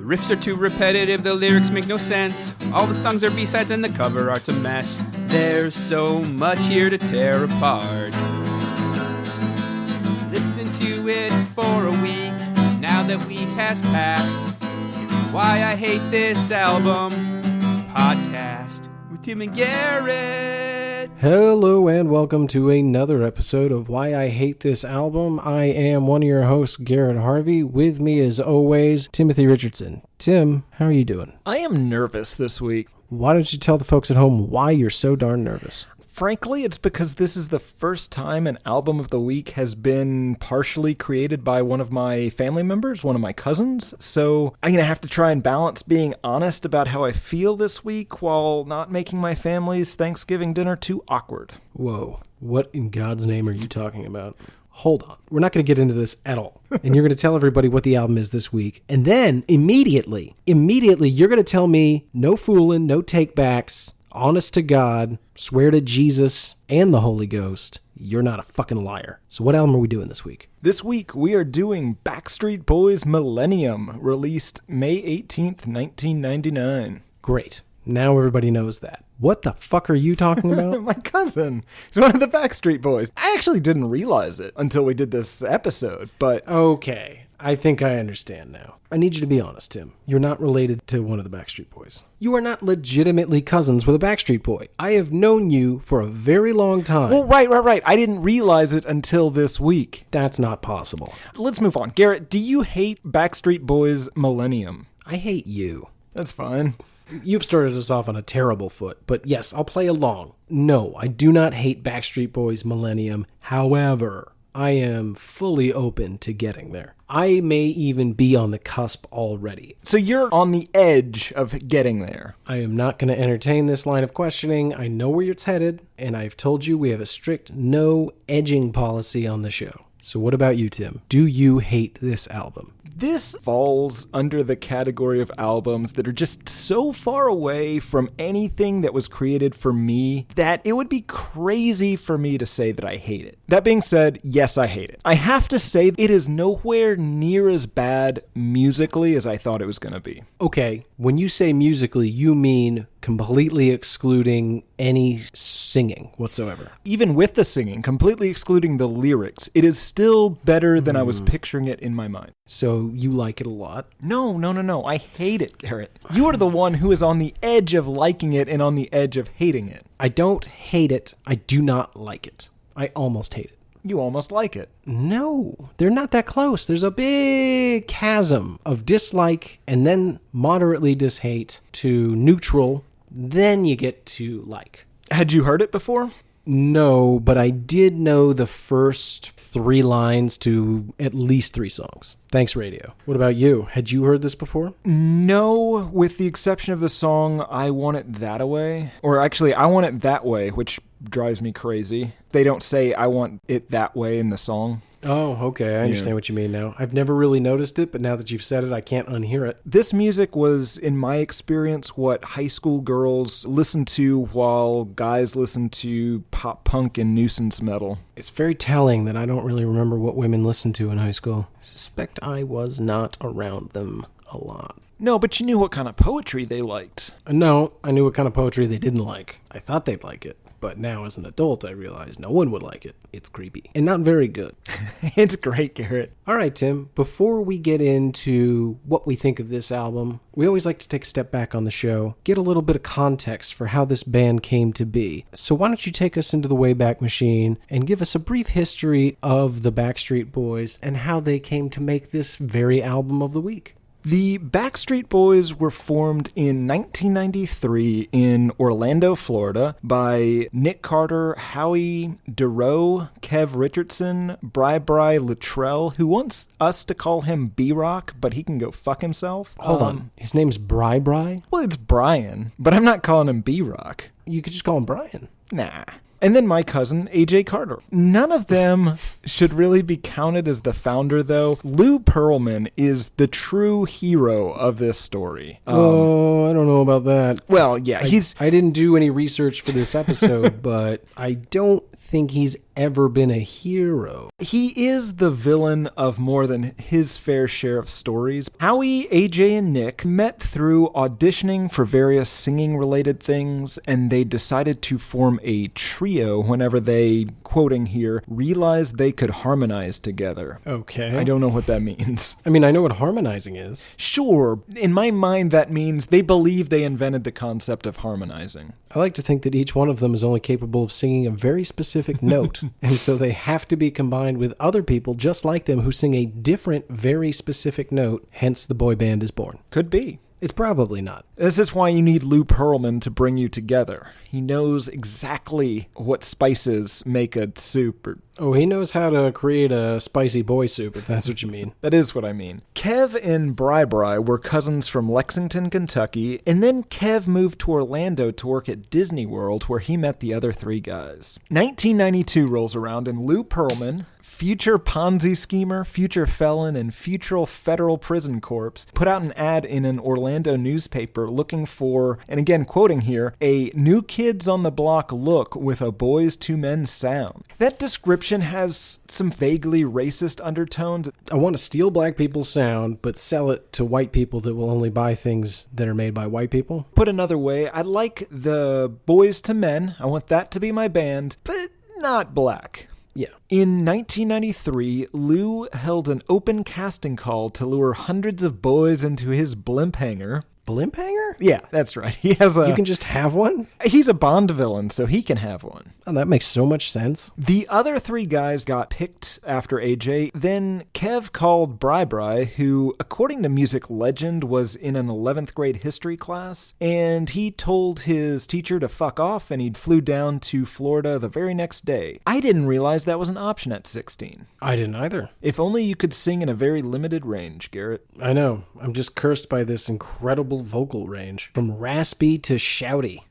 riffs are too repetitive, the lyrics make no sense. All the songs are B-sides and the cover art's a mess. There's so much here to tear apart. Listen to it for a week, now that week has passed. Here's Why I Hate This Album podcast with Tim and Garrett. Hello and welcome to another episode of Why I Hate This Album. I am one of your hosts, Garrett Harvey. With me as always, Timothy Richardson. Tim, how are you doing? I am nervous this week. Why don't you tell the folks at home why you're so darn nervous? Frankly, it's because this is the first time an album of the week has been partially created by one of my family members, one of my cousins. So I'm going to have to try and balance being honest about how I feel this week while not making my family's Thanksgiving dinner too awkward. Whoa, what in God's name are you talking about? Hold on. We're not going to get into this at all. And you're going to tell everybody what the album is this week. And then immediately, you're going to tell me no fooling, no takebacks, honest to God, swear to Jesus and the Holy Ghost, you're not a fucking liar. So what album are we doing this week? This week, we are doing Backstreet Boys' Millennium, released May 18th, 1999. Great. Now everybody knows that. What the fuck are you talking about? My cousin. He's one of the Backstreet Boys. I actually didn't realize it until we did this episode, but... Okay. I think I understand now. I need you to be honest, Tim. You're not related to one of the Backstreet Boys. You are not legitimately cousins with a Backstreet Boy. I have known you for a very long time. Well, right. I didn't realize it until this week. That's not possible. Let's move on. Garrett, do you hate Backstreet Boys' Millennium? I hate you. That's fine. You've started us off on a terrible foot, but yes, I'll play along. No, I do not hate Backstreet Boys' Millennium. However, I am fully open to getting there. I may even be on the cusp already. So you're on the edge of getting there. I am not going to entertain this line of questioning. I know where it's headed, and I've told you we have a strict no edging policy on the show. So what about you, Tim? Do you hate this album? This falls under the category of albums that are just so far away from anything that was created for me that it would be crazy for me to say that I hate it. That being said, yes, I hate it. I have to say it is nowhere near as bad musically as I thought it was going to be. Okay, when you say musically, you mean completely excluding any singing whatsoever. Even with the singing, completely excluding the lyrics, it is still better than I was picturing it in my mind. So you like it a lot? No. I hate it, Garrett. You are the one who is on the edge of liking it and on the edge of hating it. I don't hate it. I do not like it. I almost hate it. You almost like it. No, they're not that close. There's a big chasm of dislike and then moderately dishate to neutral. Then you get to like. Had you heard it before? No, but I did know the first 3 lines to at least 3 songs. Thanks, radio. What about you? Had you heard this before? No, with the exception of the song I Want It That Way. Or actually, I Want It That Way, which drives me crazy. They don't say I want it that way in the song. Oh, okay. I understand what you mean now. I've never really noticed it, but now that you've said it, I can't unhear it. This music was, in my experience, what high school girls listen to while guys listen to pop punk and nuisance metal. It's very telling that I don't really remember what women listened to in high school. I suspect I was not around them a lot. No, but you knew what kind of poetry they liked. No, I knew what kind of poetry they didn't like. I thought they'd like it. But now as an adult, I realize no one would like it. It's creepy. And not very good. It's great, Garrett. All right, Tim. Before we get into what we think of this album, we always like to take a step back on the show, get a little bit of context for how this band came to be. So why don't you take us into the Wayback Machine and give us a brief history of the Backstreet Boys and how they came to make this very album of the week. The Backstreet Boys were formed in 1993 in Orlando, Florida by Nick Carter, Howie DeRoe, Kev Richardson, Bri Littrell, who wants us to call him B-Rock, but he can go fuck himself. Hold on. His name's Bri? Well, it's Brian, but I'm not calling him B-Rock. You could just call him Brian. Nah. And then my cousin, AJ Carter. None of them should really be counted as the founder, though. Lou Pearlman is the true hero of this story. I don't know about that. Well, yeah, I didn't do any research for this episode, but I don't think he's ever been a hero. He is the villain of more than his fair share of stories. Howie, AJ, and Nick met through auditioning for various singing-related things, and they decided to form a trio whenever they, quoting here, realized they could harmonize together. Okay. I don't know what that means. I mean, I know what harmonizing is. Sure, in my mind that means they believe they invented the concept of harmonizing. I like to think that each one of them is only capable of singing a very specific note, and so they have to be combined with other people just like them who sing a different, very specific note, hence the boy band is born. Could be. It's probably not. This is why you need Lou Pearlman to bring you together. He knows exactly what spices make a soup. Oh, he knows how to create a spicy boy soup, if that's what you mean. That is what I mean. Kev and Bri were cousins from Lexington, Kentucky, and then Kev moved to Orlando to work at Disney World, where he met the other three guys. 1992 rolls around, and Lou Pearlman, future Ponzi schemer, future felon, and future federal prison corpse, put out an ad in an Orlando newspaper looking for, and again quoting here, a New Kids on the Block look with a Boys to Men sound. That description has some vaguely racist undertones. I want to steal black people's sound, but sell it to white people that will only buy things that are made by white people. Put another way, I like the Boys to Men. I want that to be my band, but not black. Yeah. In 1993, Lou held an open casting call to lure hundreds of boys into his blimp hangar. Blimp hanger? Yeah, that's right. He has a... You can just have one? He's a Bond villain, so he can have one. Oh, that makes so much sense. The other three guys got picked after AJ. Then Kev called Bri, who, according to music legend, was in an 11th grade history class, and he told his teacher to fuck off, and he flew down to Florida the very next day. I didn't realize that was an option at 16. I didn't either. If only you could sing in a very limited range, Garrett. I know. I'm just cursed by this incredible vocal range, from raspy to shouty.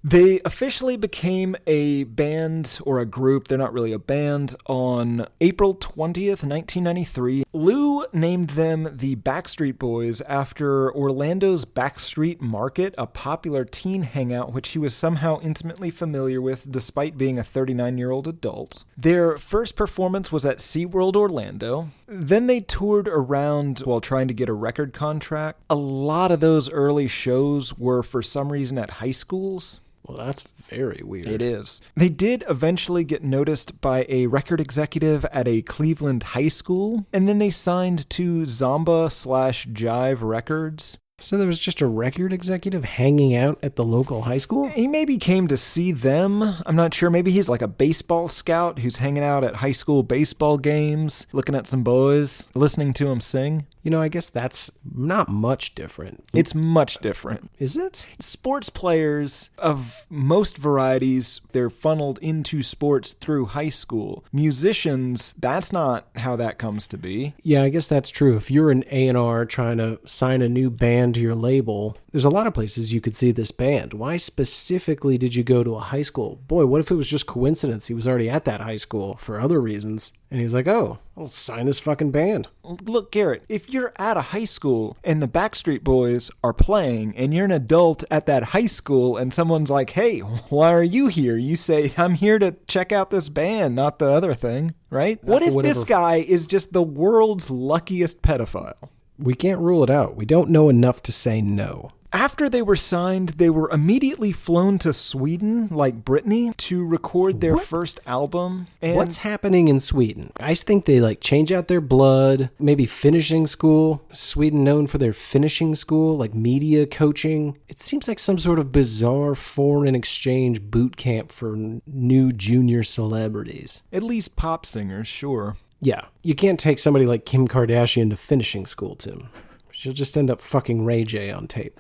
They officially became a band, or a group, they're not really a band, on April 20th, 1993. Lou named them the Backstreet Boys after Orlando's Backstreet Market, a popular teen hangout which he was somehow intimately familiar with despite being a 39-year-old adult. Their first performance was at SeaWorld Orlando. Then they toured around while trying to get a record contract. A lot of those early shows were for some reason at high schools. Well, that's very weird. It is. They did eventually get noticed by a record executive at a Cleveland high school, and then they signed to Zomba/Jive Records. So there was just a record executive hanging out at the local high school? He maybe came to see them. I'm not sure. Maybe he's like a baseball scout who's hanging out at high school baseball games, looking at some boys, listening to them sing. You know, I guess that's not much different. It's much different. Is it? Sports players of most varieties, they're funneled into sports through high school. Musicians, that's not how that comes to be. Yeah, I guess that's true. If you're an A&R trying to sign a new band to your label, there's a lot of places you could see this band. Why specifically did you go to a high school? Boy, what if it was just coincidence? He was already at that high school for other reasons. And he's like, oh, I'll sign this fucking band. Look, Garrett, if you're at a high school and the Backstreet Boys are playing and you're an adult at that high school and someone's like, hey, why are you here? You say, I'm here to check out this band, not the other thing, right? What if this guy is just the world's luckiest pedophile? We can't rule it out. We don't know enough to say no. After they were signed, they were immediately flown to Sweden, like Britney, to record their first album. And what's happening in Sweden? I think they change out their blood, maybe finishing school. Sweden known for their finishing school, like media coaching. It seems like some sort of bizarre foreign exchange boot camp for new junior celebrities. At least pop singers, sure. Yeah, you can't take somebody like Kim Kardashian to finishing school, Tim. She'll just end up fucking Ray J on tape.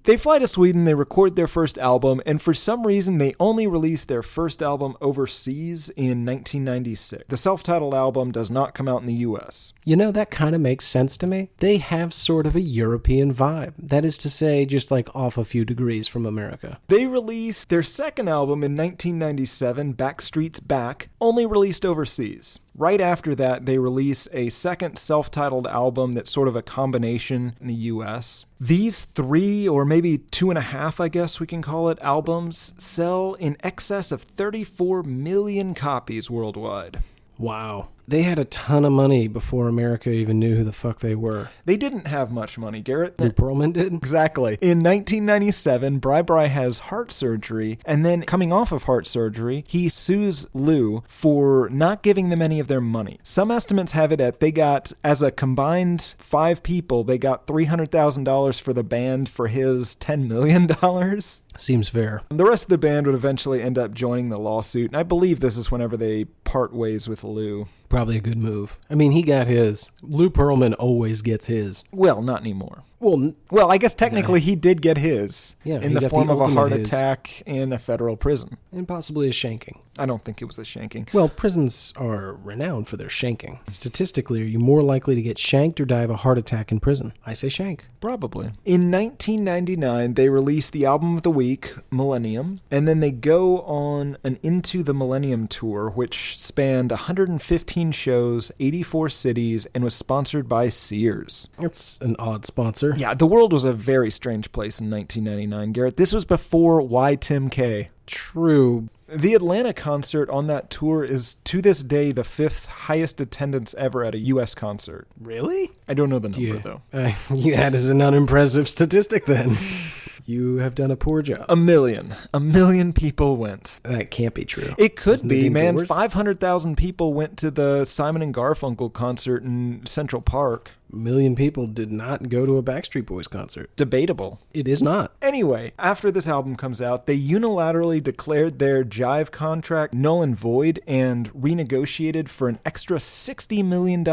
They fly to Sweden, they record their first album, and for some reason they only released their first album overseas in 1996. The self-titled album does not come out in the US. You know, that kind of makes sense to me. They have sort of a European vibe. That is to say, just off a few degrees from America. They released their second album in 1997, Backstreet's Back, only released overseas. Right after that, they release a second self-titled album that's sort of a combination in the US. These 3, or maybe 2.5, I guess we can call it, albums sell in excess of 34 million copies worldwide. Wow. They had a ton of money before America even knew who the fuck they were. They didn't have much money, Garrett. Lou Pearlman did? Exactly. In 1997, Bri has heart surgery, and then coming off of heart surgery, he sues Lou for not giving them any of their money. Some estimates have it at they got, as a combined 5 people, they got $300,000 for the band for his $10 million. Seems fair. The rest of the band would eventually end up joining the lawsuit, and I believe this is whenever they part ways with Lou. Probably a good move. I mean, he got his. Lou Pearlman always gets his. Well, not anymore. Well, I guess technically he did get his in the form of a heart attack in a federal prison. And possibly a shanking. I don't think it was a shanking. Well, prisons are renowned for their shanking. Statistically, are you more likely to get shanked or die of a heart attack in prison? I say shank. Probably. In 1999, they released the album of the week, Millennium, and then they go on an Into the Millennium tour, which spanned 115 shows, 84 cities, and was sponsored by Sears. That's an odd sponsor. Yeah, the world was a very strange place in 1999, Garrett. This was before Why Tim K. True. The Atlanta concert on that tour is, to this day, the 5th highest attendance ever at a U.S. concert. Really? I don't know the number, though. That is an unimpressive statistic, then. You have done a poor job. A million people went. That can't be true. It could be, man. 500,000 people went to the Simon and Garfunkel concert in Central Park. A million people did not go to a Backstreet Boys concert. Debatable. It is not. Anyway, after this album comes out, they unilaterally declared their Jive contract null and void and renegotiated for an extra $60 million.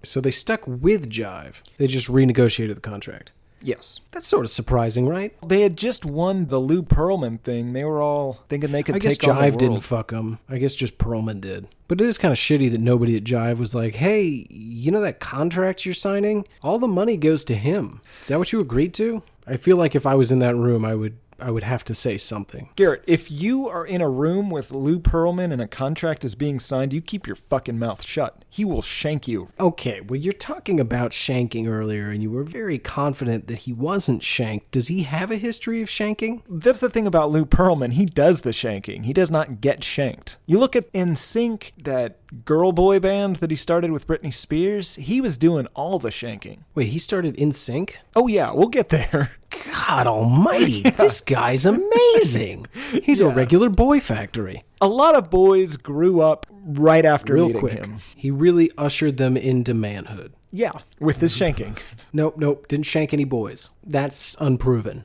So they stuck with Jive. They just renegotiated the contract. Yes. That's sort of surprising, right? They had just won the Lou Pearlman thing. They were all thinking they could take on the world. I guess Jive didn't fuck them. I guess just Pearlman did. But it is kind of shitty that nobody at Jive was like, hey, you know that contract you're signing? All the money goes to him. Is that what you agreed to? I feel like if I was in that room, I would have to say something. Garrett, if you are in a room with Lou Pearlman and a contract is being signed, you keep your fucking mouth shut. He will shank you. Okay, well, you're talking about shanking earlier, and you were very confident that he wasn't shanked. Does he have a history of shanking? That's the thing about Lou Pearlman. He does the shanking. He does not get shanked. You look at Inst, that girl boy band that he started with Britney Spears, he was doing all the shanking. Wait, he started Inst? Oh yeah, we'll get there. God almighty, this guy's amazing. He's a regular boy factory. A lot of boys grew up right after meeting him. He really ushered them into manhood. Yeah, with his shanking. Nope, didn't shank any boys. That's unproven.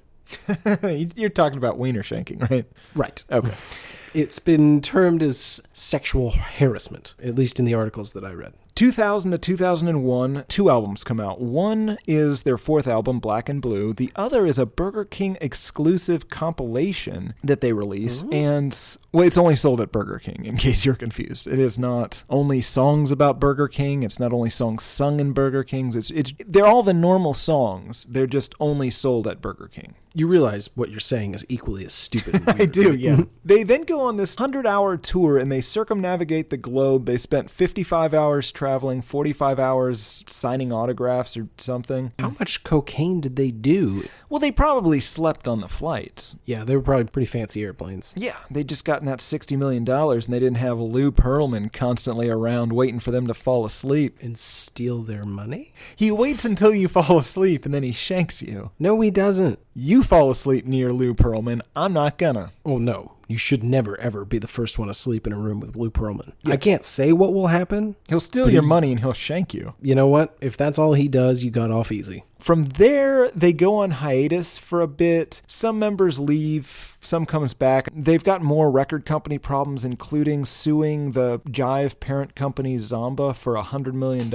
You're talking about wiener shanking, right? Right. Okay. It's been termed as sexual harassment, at least in the articles that I read. 2000 to 2001, 2 albums come out. One is their 4th album, Black and Blue. The other is a Burger King exclusive compilation that they release. Mm-hmm. And, well, it's only sold at Burger King, in case you're confused. It is not only songs about Burger King. It's not only songs sung in Burger Kings. They're all the normal songs. They're just only sold at Burger King. You realize what you're saying is equally as stupid. I do, yeah. They then go on this 100-hour tour, and they circumnavigate the globe. They spent 55 hours traveling, 45 hours signing autographs or something. How much cocaine did they do? Well, they probably slept on the flights. Yeah, they were probably pretty fancy airplanes. Yeah, they'd just gotten that $60 million, and they didn't have Lou Pearlman constantly around waiting for them to fall asleep. And steal their money? He waits until you fall asleep, and then he shanks you. No, he doesn't. You fall asleep near Lou Pearlman. I'm not gonna. Oh, no. You should never, ever be the first one asleep in a room with Lou Pearlman. Yeah. I can't say what will happen. He'll steal your money and he'll shank you. You know what? If that's all he does, you got off easy. From there, they go on hiatus for a bit. Some members leave, some comes back. They've got more record company problems, including suing the Jive parent company Zomba for $100 million.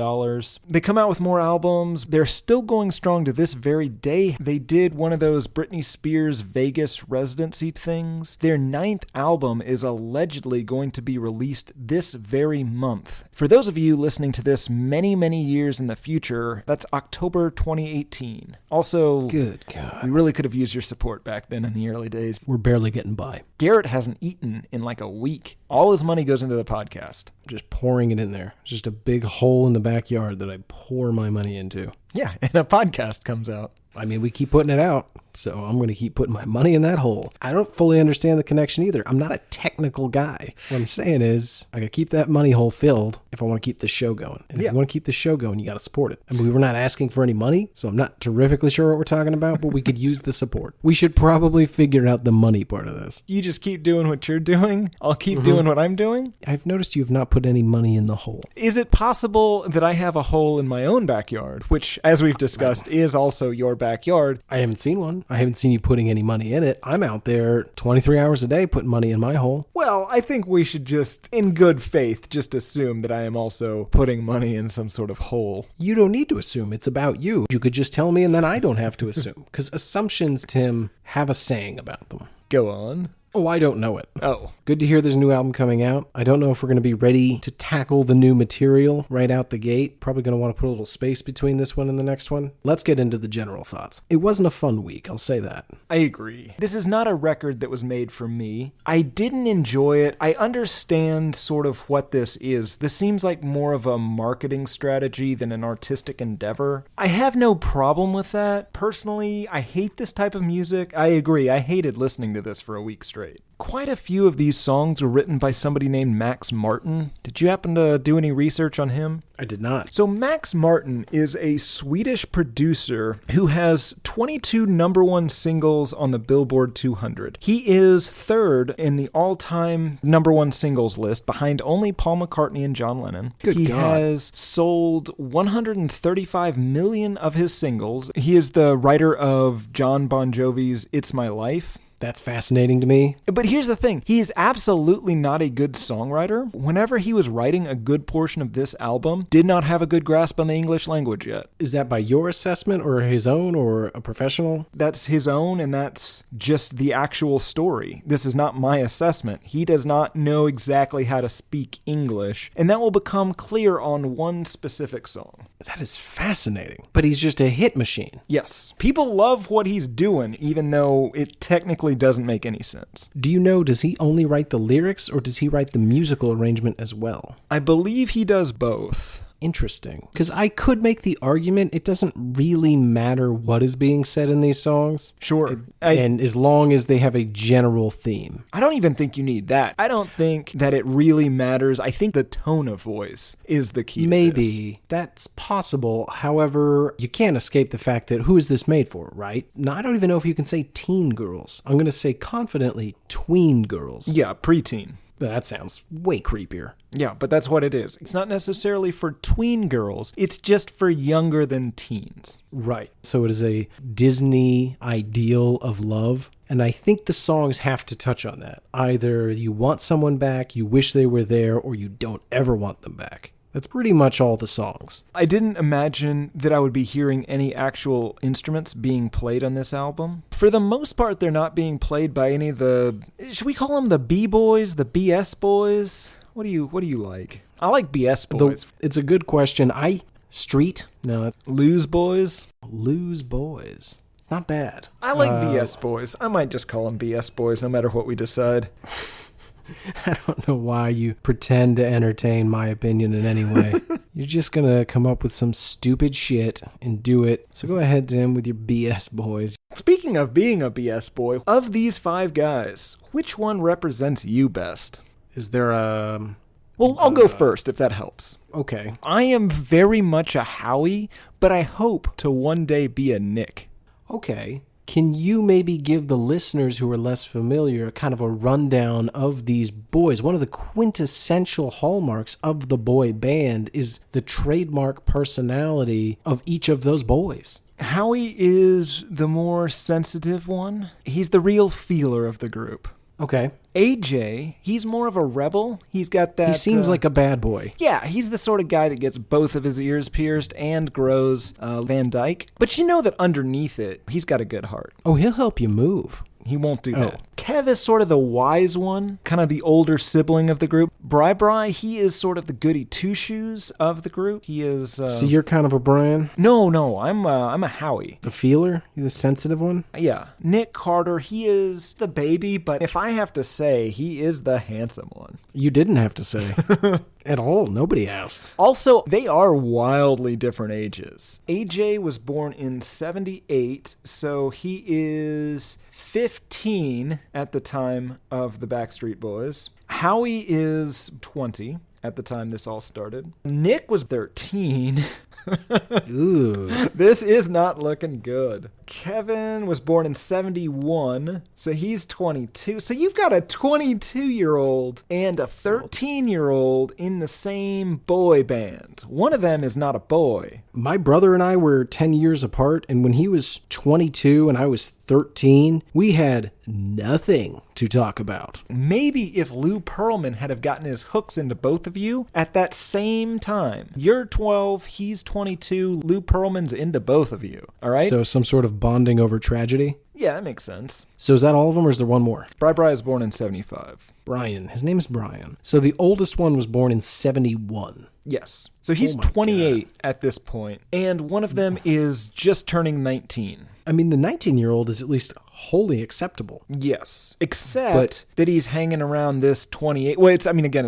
They come out with more albums. They're still going strong to this very day. They did one of those Britney Spears Vegas residency things. They're 9th album is allegedly going to be released this very month. For those of you listening to this many, many years in the future, that's October 2018. Also, Good God. we really could have used your support back then in the early days. We're barely getting by. Garrett hasn't eaten in like a week. All his money goes into the podcast. Just pouring it in there. It's just a big hole in the backyard that I pour my money into. Yeah, and a podcast comes out. I mean, we keep putting it out, so I'm going to keep putting my money in that hole. I don't fully understand the connection either. I'm not a technical guy. What I'm saying is, I got to keep that money hole filled if I want to keep the show going. And if you want to keep the show going, you got to support it. I mean, we're not asking for any money, so I'm not terrifically sure what we're talking about, but we could use the support. We should probably figure out the money part of this. You just keep doing what you're doing. I'll keep doing what I'm doing. I've noticed you have not put any money in the hole. Is it possible that I have a hole in my own backyard, which, as we've discussed, is also your backyard? I haven't seen one. I haven't seen you putting any money in it. I'm out there 23 hours a day putting money in my hole. Well, I think we should just, in good faith, just assume that I am also putting money in some sort of hole. You don't need to assume. It's about you. You could just tell me and then I don't have to assume. Because assumptions, Tim, have a saying about them. Go on. Oh, I don't know it. Oh. Good to hear there's a new album coming out. I don't know if we're going to be ready to tackle the new material right out the gate. Probably going to want to put a little space between this one and the next one. Let's get into the general thoughts. It wasn't a fun week, I'll say that. I agree. This is not a record that was made for me. I didn't enjoy it. I understand sort of what this is. This seems like more of a marketing strategy than an artistic endeavor. I have no problem with that. Personally, I hate this type of music. I agree. I hated listening to this for a week straight. Quite a few of these songs were written by somebody named Max Martin. Did you happen to do any research on him? I did not. So Max Martin is a Swedish producer who has 22 number one singles on the Billboard 200. He is third in the all-time number one singles list behind only Paul McCartney and John Lennon. Good God. Has sold 135 million of his singles. He is the writer of John Bon Jovi's It's My Life. That's fascinating to me. But here's the thing. He is absolutely not a good songwriter. Whenever he was writing a good portion of this album, did not have a good grasp on the English language yet. Is that by your assessment or his own or a professional? That's his own, and that's just the actual story. This is not my assessment. He does not know exactly how to speak English, and that will become clear on one specific song. That is fascinating. But he's just a hit machine. Yes. People love what he's doing, even though it technically doesn't make any sense. Do you know, does he only write the lyrics or does he write the musical arrangement as well? I believe he does both. Interesting. Because I could make the argument it doesn't really matter what is being said in these songs. Sure. And as long as they have a general theme. I don't even think you need that. I don't think that it really matters. I think the tone of voice is the key to Maybe. this. That's possible. However, you can't escape the fact that who is this made for, right? Now, I don't even know if you can say teen girls. I'm going to say confidently tween girls. Yeah, preteen. That sounds way creepier. Yeah, but that's what it is. It's not necessarily for tween girls. It's just for younger than teens. Right. So it is a Disney ideal of love. And I think the songs have to touch on that. Either you want someone back, you wish they were there, or you don't ever want them back. That's pretty much all the songs. I didn't imagine that I would be hearing any actual instruments being played on this album. For the most part, they're not being played by any of the... Should we call them the B-boys, the BS boys? What do you like? I like BS boys. It's a good question. Street? No. Lose boys? Lose boys. It's not bad. I like BS boys. I might just call them BS boys no matter what we decide. I don't know why you pretend to entertain my opinion in any way. You're just going to come up with some stupid shit and do it. So go ahead, Tim, with your BS boys. Speaking of being a BS boy, of these 5 guys, which one represents you best? Is there a... Well, I'll go first if that helps. Okay. I am very much a Howie, but I hope to one day be a Nick. Okay. Can you maybe give the listeners who are less familiar kind of a rundown of these boys? One of the quintessential hallmarks of the boy band is the trademark personality of each of those boys. Howie is the more sensitive one. He's the real feeler of the group. Okay. AJ, he's more of a rebel. He's got that... He seems like a bad boy. Yeah, he's the sort of guy that gets both of his ears pierced and grows Van Dyke. But you know that underneath it, he's got a good heart. Oh, he'll help you move. He won't do that. Kev is sort of the wise one, kind of the older sibling of the group. Bri, he is sort of the goody two-shoes of the group. He is... So you're kind of a Brian? No, I'm a Howie. The feeler? You're the sensitive one? Yeah. Nick Carter, he is the baby, but if I have to say, he is the handsome one. You didn't have to say. At all. Nobody asked. Also, they are wildly different ages. AJ was born in 78, so he is 15 at the time of the Backstreet Boys. Howie is 20 at the time this all started. Nick was 13. Ooh. This is not looking good. Kevin was born in 71, so he's 22. So you've got a 22-year-old and a 13-year-old in the same boy band. One of them is not a boy. My brother and I were 10 years apart, and when he was 22 and I was 13, we had nothing to talk about. Maybe if Lou Pearlman had have gotten his hooks into both of you at that same time. You're 12, he's 22, Lou Pearlman's into both of you, all right? So some sort of bonding over tragedy? Yeah, that makes sense. So is that all of them, or is there one more? Bri is born in 75. Brian. His name is Brian. So the oldest one was born in 71. Yes. So he's 28 at this point, and one of them is just turning 19. I mean, the 19-year-old is at least wholly acceptable. Yes. Except that he's hanging around this 28. Well, it's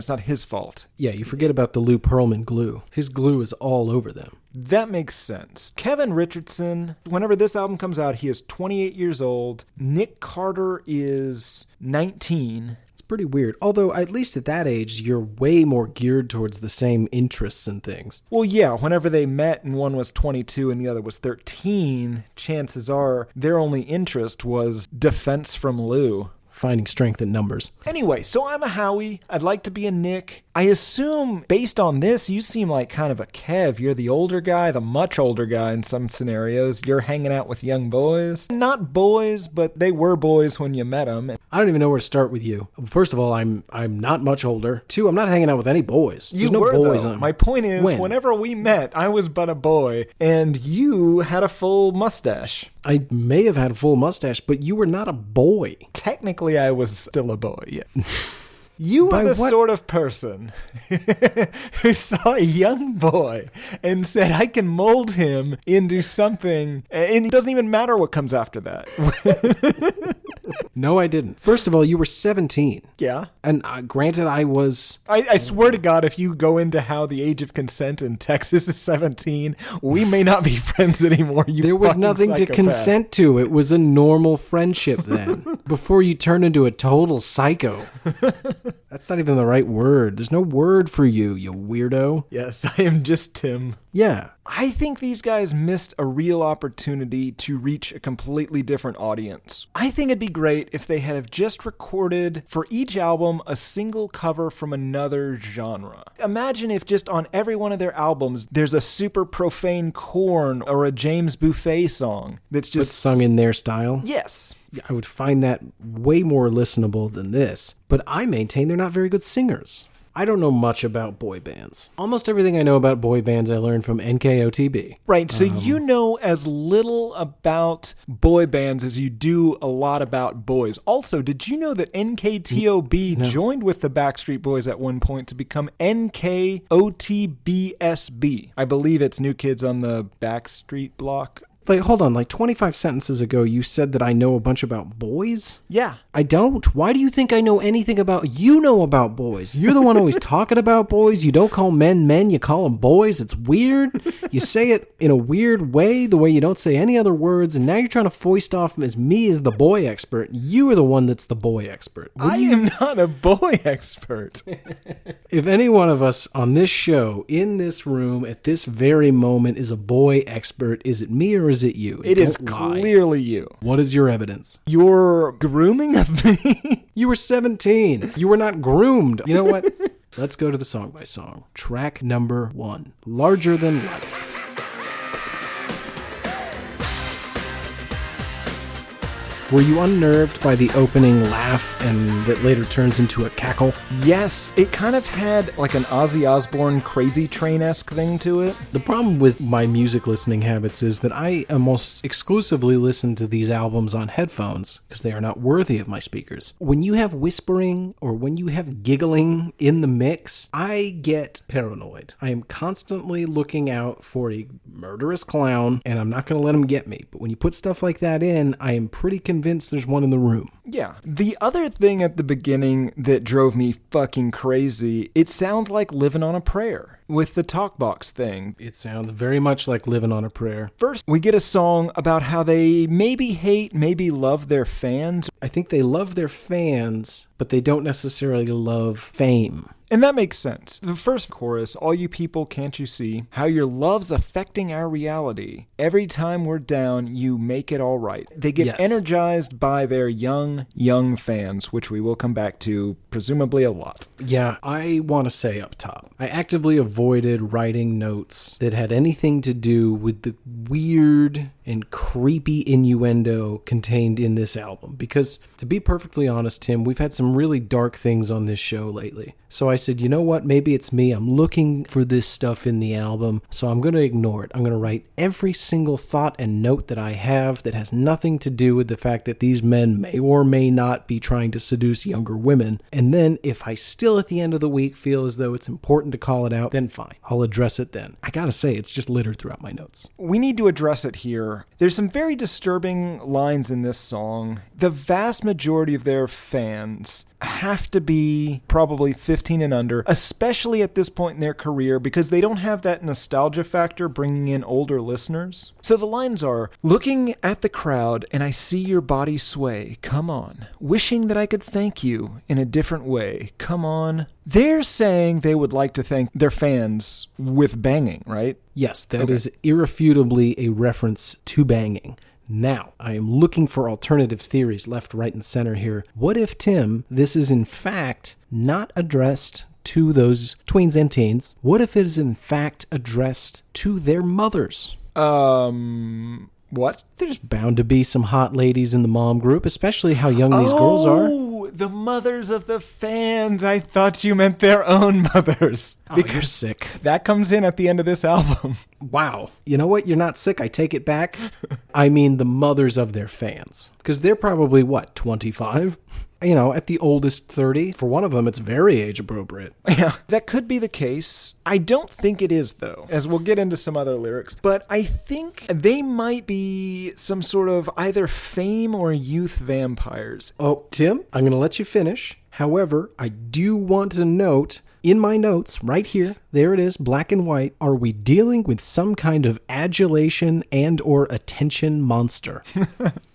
not his fault. Yeah, you forget about the Lou Pearlman glue. His glue is all over them. That makes sense. Kevin Richardson, whenever this album comes out, he is 28 years old. Nick Carter is 19. It's pretty weird. Although, at least at that age, you're way more geared towards the same interests and things. Well, yeah, whenever they met and one was 22 and the other was 13, chances are their only interest was defense from Lou. Finding strength in numbers. Anyway, so I'm a Howie. I'd like to be a Nick. I assume, based on this, you seem like kind of a Kev. You're the older guy, the much older guy in some scenarios. You're hanging out with young boys. Not boys, but they were boys when you met them. I don't even know where to start with you. First of all, I'm not much older. Two, I'm not hanging out with any boys. You There's no were, boys though. on. My point is, whenever we met, I was but a boy, and you had a full mustache. I may have had a full mustache, but you were not a boy. Technically, I was still a boy, yeah. You were the sort of person who saw a young boy and said, I can mold him into something, and it doesn't even matter what comes after that. No, I didn't. First of all, you were 17. Yeah. And granted, I was... I swear to God, if you go into how the age of consent in Texas is 17, we may not be friends anymore, you There was fucking nothing psychopath. to consent to. It was a normal friendship then. Before you turn into a total psycho. That's not even the right word. There's no word for you, you weirdo. Yes, I am just Tim. Yeah. I think these guys missed a real opportunity to reach a completely different audience. I think it'd be great if they had just recorded for each album a single cover from another genre. Imagine if just on every one of their albums there's a super profane Korn or a James Buffet song that's just sung in their style? Yes. I would find that way more listenable than this, but I maintain they're not very good singers. I don't know much about boy bands. Almost everything I know about boy bands I learned from NKOTB. Right, so you know as little about boy bands as you do a lot about boys. Also, did you know that NKTOB joined with the Backstreet Boys at one point to become NKOTBSB? I believe it's New Kids on the Backstreet Block. Wait, hold on. Like 25 sentences ago, you said that I know a bunch about boys? Yeah. I don't. Why do you think I know anything about... You know about boys. You're the one always talking about boys. You don't call men men. You call them boys. It's weird. You say it in a weird way, the way you don't say any other words, and now you're trying to foist off as me as the boy expert. You are the one that's the boy expert. I am not a boy expert. If any one of us on this show, in this room, at this very moment, is a boy expert, is it me or is it you? It is clearly you. What is your evidence? Your grooming of me? You were 17. You were not groomed. You know what? Let's go to the song by song. Track number 1. Larger Than Life. Were you unnerved by the opening laugh and that later turns into a cackle? Yes, it kind of had like an Ozzy Osbourne Crazy Train-esque thing to it. The problem with my music listening habits is that I almost exclusively listen to these albums on headphones because they are not worthy of my speakers. When you have whispering or when you have giggling in the mix, I get paranoid. I am constantly looking out for a murderous clown, and I'm not going to let him get me. But when you put stuff like that in, I am pretty convinced there's one in the room. Yeah. The other thing at the beginning that drove me fucking crazy, it sounds like Living on a Prayer with the talkbox thing. It sounds very much like Living on a Prayer. First, we get a song about how they maybe hate, maybe love their fans. I think they love their fans, but they don't necessarily love fame. And that makes sense. The first chorus, all you people, can't you see how your love's affecting our reality? Every time we're down, you make it all right. They get energized by their young fans, which we will come back to presumably a lot. Yeah, I want to say up top, I actively avoided writing notes that had anything to do with the weird and creepy innuendo contained in this album. Because, to be perfectly honest, Tim, we've had some really dark things on this show lately. So I said, you know what, maybe it's me. I'm looking for this stuff in the album, so I'm going to ignore it. I'm going to write every single thought and note that I have that has nothing to do with the fact that these men may or may not be trying to seduce younger women. And then if I still at the end of the week feel as though it's important to call it out, then fine. I'll address it then. I gotta say, it's just littered throughout my notes. We need to address it here. There's some very disturbing lines in this song. The vast majority of their fans have to be probably 15 and under, especially at this point in their career, because they don't have that nostalgia factor bringing in older listeners. So the lines are, looking at the crowd and I see your body sway, come on, wishing that I could thank you in a different way, come on. They're saying they would like to thank their fans with banging, right? Yes, that is irrefutably a reference to banging. Now, I am looking for alternative theories left, right, and center here. What if, Tim, this is in fact not addressed to those tweens and teens? What if it is in fact addressed to their mothers? What? There's bound to be some hot ladies in the mom group, especially how young these girls are. Oh, the mothers of the fans. I thought you meant their own mothers. Oh, you're sick. That comes in at the end of this album. Wow. You know what? You're not sick. I take it back. I mean the mothers of their fans. Because they're probably, 25? You know, at the oldest 30. For one of them, it's very age appropriate. Yeah, that could be the case. I don't think it is, though, as we'll get into some other lyrics. But I think they might be some sort of either fame or youth vampires. Oh, Tim, I'm going to let you finish. However, I do want to note, in my notes, right here, there it is, black and white, are we dealing with some kind of adulation and or attention monster?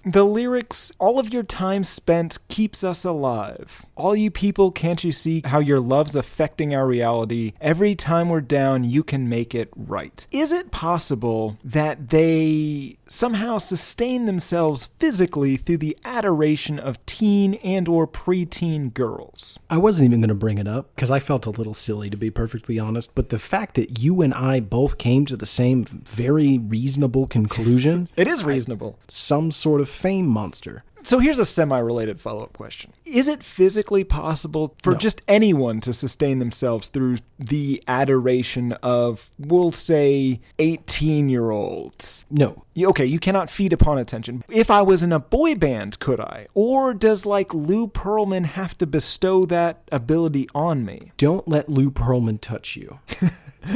The lyrics, all of your time spent keeps us alive. All you people, can't you see how your love's affecting our reality? Every time we're down, you can make it right. Is it possible that they somehow sustain themselves physically through the adoration of teen and or preteen girls? I wasn't even going to bring it up because I felt a little silly, to be perfectly honest, but the fact that you and I both came to the same very reasonable conclusion... It is reasonable. Some sort of fame monster. So here's a semi-related follow-up question. Is it physically possible for just anyone to sustain themselves through the adoration of, we'll say, 18-year-olds? No. Okay, you cannot feed upon attention. If I was in a boy band, could I? Or does, Lou Pearlman have to bestow that ability on me? Don't let Lou Pearlman touch you.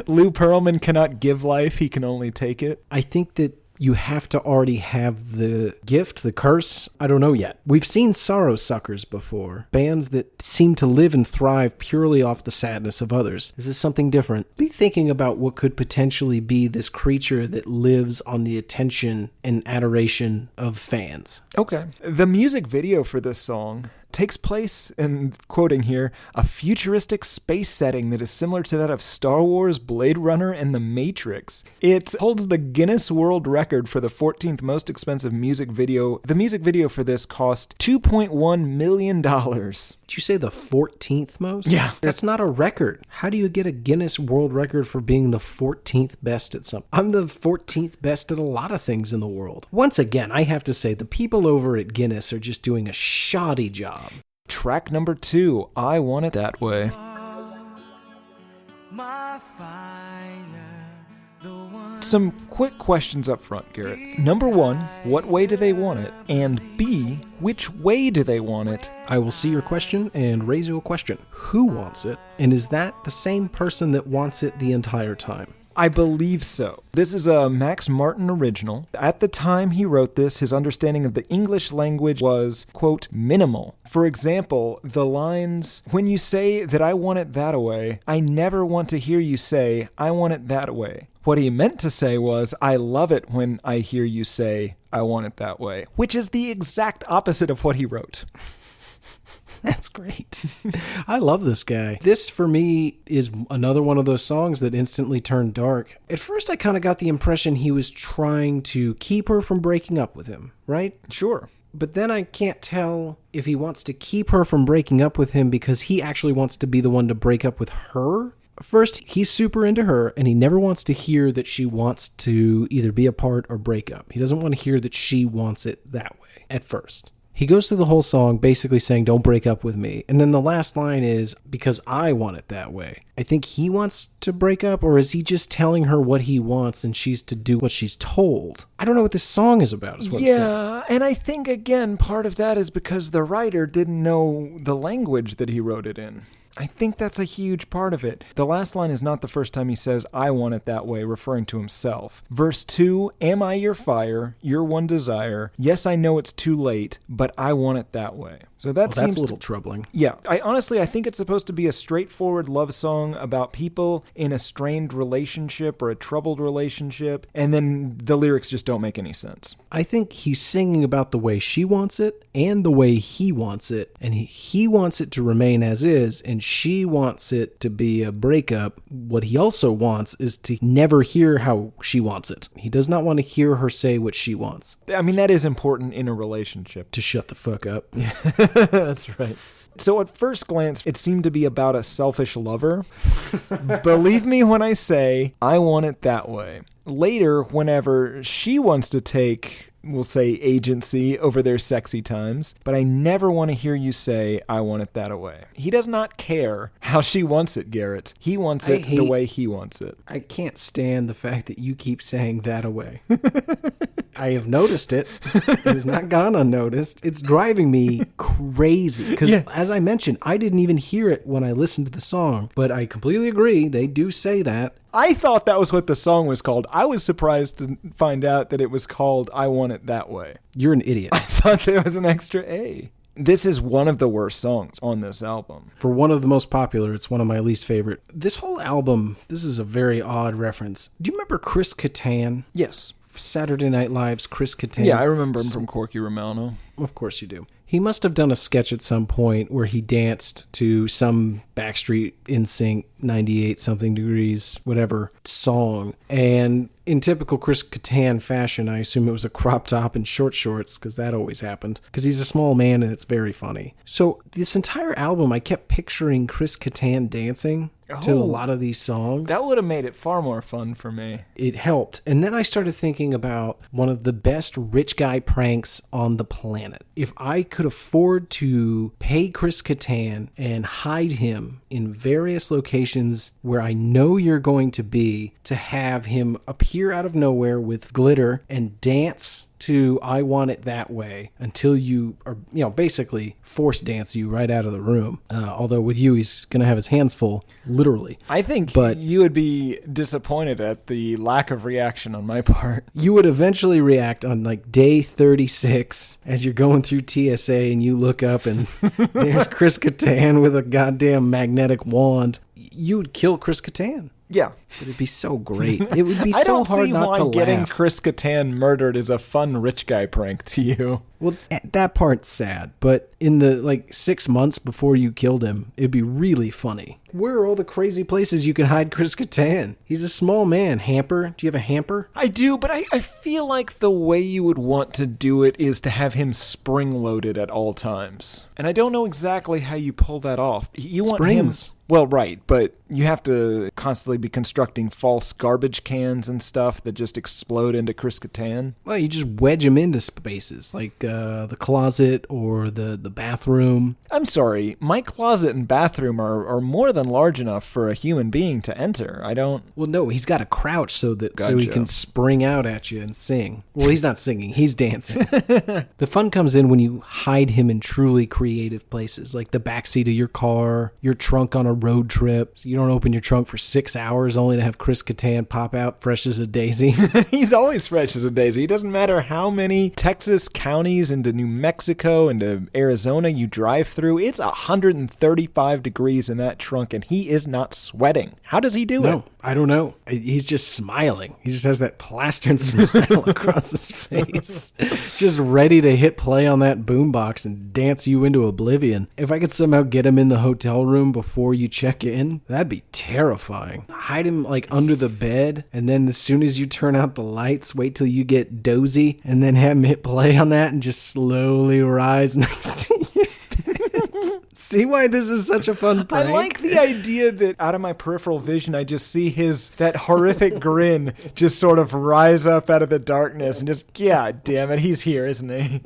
Lou Pearlman cannot give life, he can only take it? I think that you have to already have the gift, the curse. I don't know yet. We've seen sorrow suckers before. Bands that seem to live and thrive purely off the sadness of others. This is something different. Be thinking about what could potentially be this creature that lives on the attention and adoration of fans. Okay. The music video for this song takes place, and quoting here, a futuristic space setting that is similar to that of Star Wars, Blade Runner, and The Matrix. It holds the Guinness World Record for the 14th most expensive music video. The music video for this cost $2.1 million. Did you say the 14th most? Yeah. That's not a record. How do you get a Guinness World Record for being the 14th best at something? I'm the 14th best at a lot of things in the world. Once again, I have to say, the people over at Guinness are just doing a shoddy job. Track number 2, I Want It That Way. Some quick questions up front, Garrett. Number 1, what way do they want it? And B, which way do they want it? I will see your question and raise you a question. Who wants it? And is that the same person that wants it the entire time? I believe so. This is a Max Martin original. At the time he wrote this, his understanding of the English language was, quote, minimal. For example, the lines, when you say that I want it that way, I never want to hear you say, I want it that way. What he meant to say was, I love it when I hear you say, I want it that way, which is the exact opposite of what he wrote. That's great. I love this guy. This, for me, is another one of those songs that instantly turned dark. At first, I kind of got the impression he was trying to keep her from breaking up with him, right? Sure. But then I can't tell if he wants to keep her from breaking up with him because he actually wants to be the one to break up with her. First, he's super into her, and he never wants to hear that she wants to either be apart or break up. He doesn't want to hear that she wants it that way at first. He goes through the whole song basically saying, don't break up with me. And then the last line is, because I want it that way. I think he wants to break up, or is he just telling her what he wants and she's to do what she's told? I don't know what this song is about, is what I'm saying. Yeah, and I think, again, part of that is because the writer didn't know the language that he wrote it in. I think that's a huge part of it. The last line is not the first time he says, I want it that way, referring to himself. Verse 2, am I your fire, your one desire? Yes, I know it's too late, but I want it that way. So that seems that's a little troubling. Yeah. I think it's supposed to be a straightforward love song about people in a strained relationship or a troubled relationship, and then the lyrics just don't make any sense. I think he's singing about the way she wants it and the way he wants it, and he wants it to remain as is, and she wants it to be a breakup. What he also wants is to never hear how she wants it. He does not want to hear her say what she wants. I mean, that is important in a relationship. To shut the fuck up. That's right. So at first glance, it seemed to be about a selfish lover. Believe me when I say, I want it that way. Later, whenever she wants to take, we'll say, agency over their sexy times, but I never want to hear you say, I want it that way. He does not care how she wants it, Garrett. He wants it the way he wants it. I can't stand the fact that you keep saying that away. I have noticed it. It has not gone unnoticed. It's driving me crazy. Because as I mentioned, I didn't even hear it when I listened to the song. But I completely agree. They do say that. I thought that was what the song was called. I was surprised to find out that it was called I Want It That Way. You're an idiot. I thought there was an extra A. This is one of the worst songs on this album. For one of the most popular, it's one of my least favorite. This whole album, this is a very odd reference. Do you remember Chris Kattan? Yes. Saturday Night Live's Chris Kattan. Yeah, I remember him from Corky Romano. Of course you do. He must have done a sketch at some point where he danced to some Backstreet Inst 98 something degrees, whatever, song. And in typical Chris Kattan fashion, I assume it was a crop top and short shorts, because that always happened. Because he's a small man and it's very funny. So this entire album, I kept picturing Chris Kattan dancing to a lot of these songs. That would have made it far more fun for me. It helped. And then I started thinking about one of the best rich guy pranks on the planet. If I could afford to pay Chris Kattan and hide him in various locations where I know you're going to be, to have him appear out of nowhere with glitter and dance to I Want It That Way until you are, basically force dance you right out of the room. Although with you, he's going to have his hands full, literally. I think you would be disappointed at the lack of reaction on my part. You would eventually react on like day 36 as you're going through TSA and you look up and there's Chris Kattan with a goddamn magnetic wand. You would kill Chris Kattan. Yeah. But it'd be so great. It would be I so don't hard see not why to getting laugh. Chris Kattan murdered is a fun rich guy prank to you. Well, that part's sad, but in the 6 months before you killed him, it'd be really funny. Where are all the crazy places you can hide Chris Kattan? He's a small man. Hamper? Do you have a hamper? I do, but I feel like the way you would want to do it is to have him spring-loaded at all times. And I don't know exactly how you pull that off. You want Springs. Well, right, but you have to constantly be constructing false garbage cans and stuff that just explode into Chris Kattan. Well, you just wedge him into spaces, like the closet or the bathroom. I'm sorry, my closet and bathroom are more than large enough for a human being to enter. I don't... Well, no, he's got to crouch so he Gotcha. can spring out at you and sing. Well, he's not singing, he's dancing. The fun comes in when you hide him in truly creative places, like the backseat of your car, your trunk on a road trip. So you don't open your trunk for 6 hours only to have Chris Kattan pop out fresh as a daisy. He's always fresh as a daisy. It doesn't matter how many Texas counties into New Mexico into Arizona you drive through. It's 135 degrees in that trunk, and he is not sweating. How does he do it? No, I don't know. He's just smiling. He just has that plastered smile across his face. Just ready to hit play on that boombox and dance you into oblivion. If I could somehow get him in the hotel room before you check in, that'd be terrifying. Hide him under the bed, and then as soon as you turn out the lights, wait till you get dozy, and then have him hit play on that and just slowly rise next to you. See why this is such a fun prank? I like the idea that out of my peripheral vision, I just see that horrific grin just sort of rise up out of the darkness and just, God damn it, he's here, isn't he?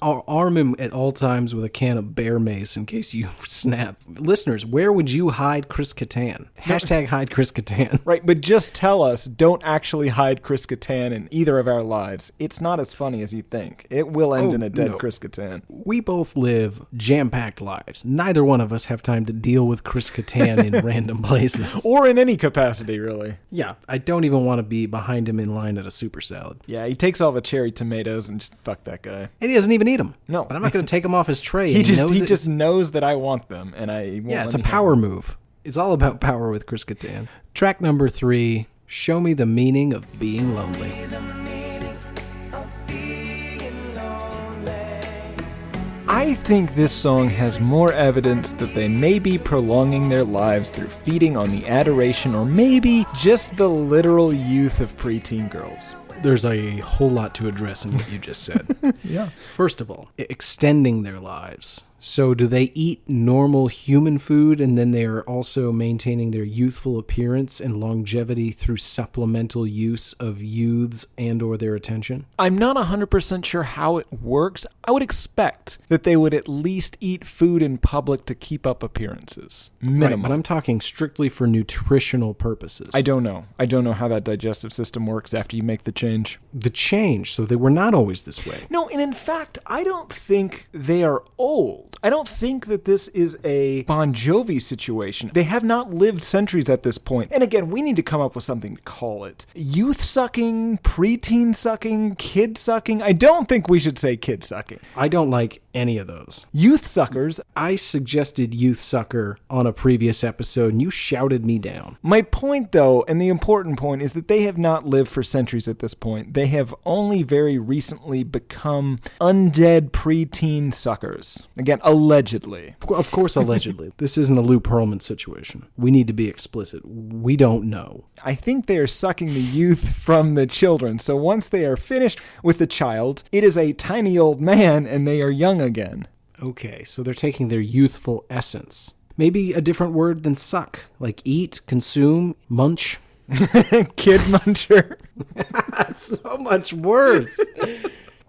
I'll arm him at all times with a can of bear mace in case you snap. Listeners, where would you hide Chris Kattan? Hashtag hide Chris Kattan. Right, but just tell us, don't actually hide Chris Kattan in either of our lives. It's not as funny as you think. It will end in a dead Chris Kattan. We both live jam-packed lives. Neither one of us have time to deal with Chris Kattan in random places. Or in any capacity, really. Yeah, I don't even want to be behind him in line at a super salad. Yeah, he takes all the cherry tomatoes and just fuck that guy. And he doesn't even eat them. No. But I'm not going to take them off his tray. He just knows that I want them, and I won't Yeah, it's a let me have power them. move. It's all about power with Chris Kattan. Track number 3, Show Me the Meaning of Being Lonely. I think this song has more evidence that they may be prolonging their lives through feeding on the adoration or maybe just the literal youth of preteen girls. There's a whole lot to address in what you just said. Yeah. First of all, extending their lives. So do they eat normal human food and then they are also maintaining their youthful appearance and longevity through supplemental use of youths and or their attention? I'm not 100% sure how it works. I would expect that they would at least eat food in public to keep up appearances. Minimum. Right, but I'm talking strictly for nutritional purposes. I don't know. I don't know how that digestive system works after you make the change. The change, so they were not always this way. No, and in fact, I don't think they are old. I don't think that this is a Bon Jovi situation. They have not lived centuries at this point. And again, we need to come up with something to call it. Youth sucking, preteen sucking, kid sucking. I don't think we should say kid sucking. I don't like any of those. Youth suckers. I suggested youth sucker on a previous episode and you shouted me down. My point, though, and the important point, is that they have not lived for centuries at this point. They have only very recently become undead preteen suckers. Again, allegedly. Of course, allegedly. This isn't a Lou Pearlman situation. We need to be explicit. We don't know. I think they are sucking the youth from the children. So once they are finished with the child, it is a tiny old man and they are young again. Okay, so they're taking their youthful essence. Maybe a different word than suck, like eat, consume, munch. Kid muncher. That's so much worse.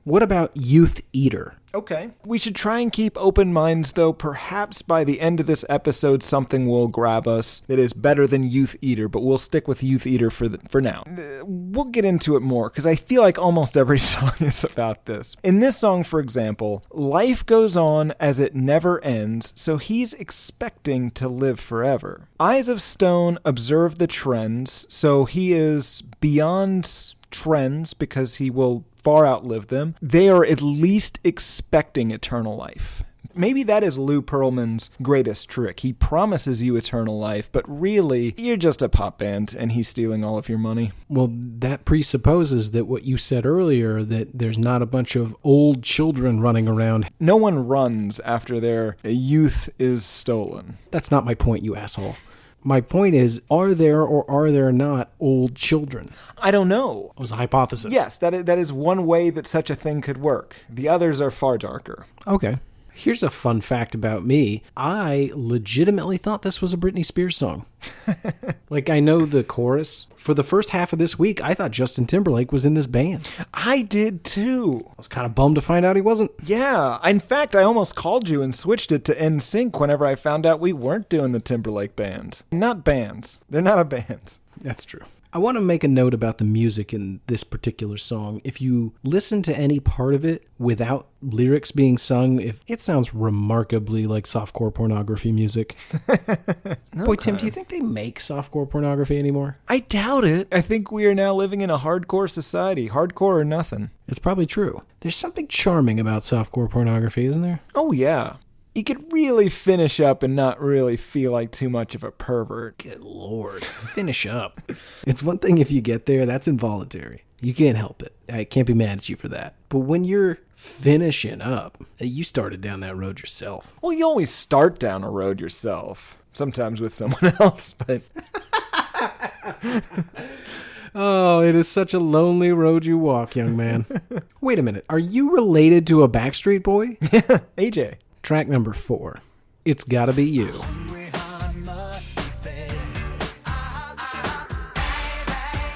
What about youth eater? Okay. We should try and keep open minds, though. Perhaps by the end of this episode, something will grab us that is better than Youth Eater, but we'll stick with Youth Eater for now. We'll get into it more, because I feel like almost every song is about this. In this song, for example, life goes on as it never ends, so he's expecting to live forever. Eyes of Stone observe the trends, so he is beyond trends because he will far outlive them. They are at least expecting eternal life. Maybe that is Lou Pearlman's greatest trick. He promises you eternal life, but really, you're just a pop band, and he's stealing all of your money. Well, that presupposes that what you said earlier, that there's not a bunch of old children running around. No one runs after their youth is stolen. That's not my point, you asshole. My point is, are there or are there not old children? I don't know. It was a hypothesis. Yes, that is one way that such a thing could work. The others are far darker. Okay. Here's a fun fact about me. I legitimately thought this was a Britney Spears song. Like, I know the chorus. For the first half of this week, I thought Justin Timberlake was in this band. I did too. I was kind of bummed to find out he wasn't. Yeah. In fact, I almost called you and switched it to NSYNC whenever I found out we weren't doing the Timberlake band. Not bands. They're not a band. That's true. I want to make a note about the music in this particular song. If you listen to any part of it without lyrics being sung, it sounds remarkably like softcore pornography music. Boy, Tim, do you think they make softcore pornography anymore? I doubt it. I think we are now living in a hardcore society. Hardcore or nothing. It's probably true. There's something charming about softcore pornography, isn't there? Oh, yeah. You could really finish up and not really feel like too much of a pervert. Good Lord. Finish up. It's one thing if you get there, that's involuntary. You can't help it. I can't be mad at you for that. But when you're finishing up, you started down that road yourself. Well, you always start down a road yourself. Sometimes with someone else, but... Oh, it is such a lonely road you walk, young man. Wait a minute. Are you related to a Backstreet Boy? Yeah, AJ. Track number 4. It's Gotta Be You.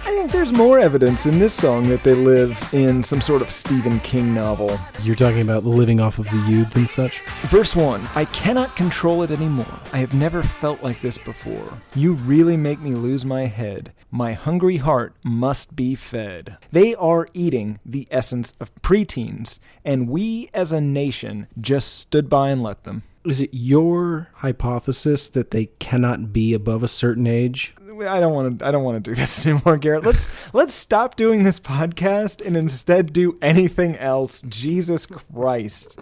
I think there's more evidence in this song that they live in some sort of Stephen King novel. You're talking about the living off of the youth and such? Verse 1, I cannot control it anymore. I have never felt like this before. You really make me lose my head. My hungry heart must be fed. They are eating the essence of preteens, and we as a nation just stood by and let them. Is it your hypothesis that they cannot be above a certain age? I don't want to do this anymore, Garrett. Let's stop doing this podcast and instead do anything else. Jesus Christ.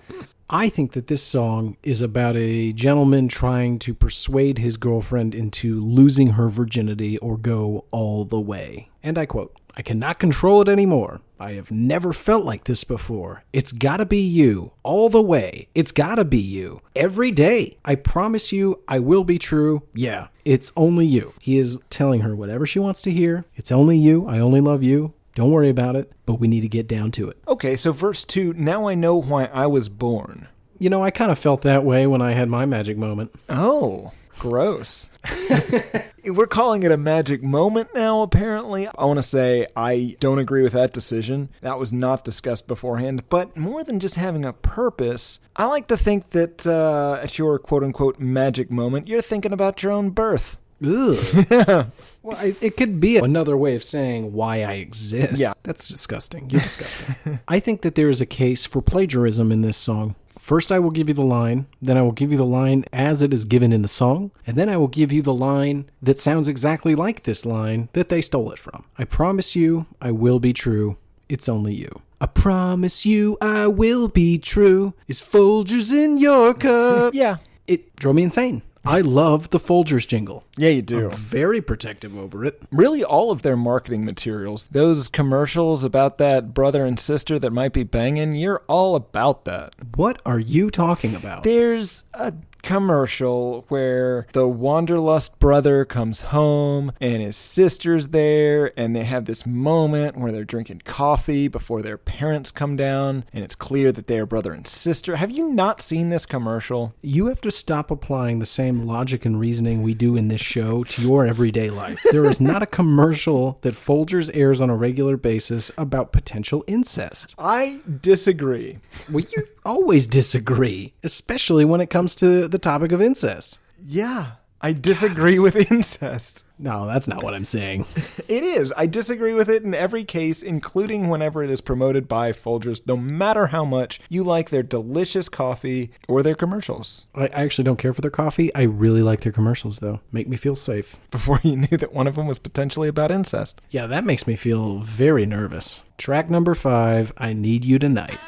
I think that this song is about a gentleman trying to persuade his girlfriend into losing her virginity or go all the way. And I quote, I cannot control it anymore. I have never felt like this before. It's gotta be you. All the way. It's gotta be you. Every day. I promise you I will be true. Yeah, it's only you. He is telling her whatever she wants to hear. It's only you. I only love you. Don't worry about it, but we need to get down to it. Okay, so verse 2, now I know why I was born. You know, I kind of felt that way when I had my magic moment. Oh, gross. We're calling it a magic moment now, apparently. I want to say I don't agree with that decision. That was not discussed beforehand. But more than just having a purpose, I like to think that at your quote-unquote magic moment, you're thinking about your own birth. Ugh. Well, it could be another way of saying why I exist. Yeah. That's disgusting. You're disgusting. I think that there is a case for plagiarism in this song. First, I will give you the line, then I will give you the line as it is given in the song, and then I will give you the line that sounds exactly like this line that they stole it from. I promise you, I will be true. It's only you. I promise you, I will be true. Is Folgers in your cup? Yeah. It drove me insane. I love the Folgers jingle. Yeah, you do. I'm very protective over it. Really, all of their marketing materials, those commercials about that brother and sister that might be banging, you're all about that. What are you talking about? There's a commercial where the Wanderlust brother comes home and his sister's there and they have this moment where they're drinking coffee before their parents come down and it's clear that they are brother and sister. Have you not seen this commercial? You have to stop applying the same logic and reasoning we do in this show to your everyday life. There is not a commercial that Folgers airs on a regular basis about potential incest. I disagree. Well, you always disagree, especially when it comes to the topic of incest. Yeah, I disagree with incest. No, that's not what I'm saying. It is. I disagree with it in every case, including whenever it is promoted by Folgers, no matter how much you like their delicious coffee or their commercials. I actually don't care for their coffee. I really like their commercials, though. Make me feel safe. Before you knew that one of them was potentially about incest. Yeah, that makes me feel very nervous. Track number 5, I Need You Tonight.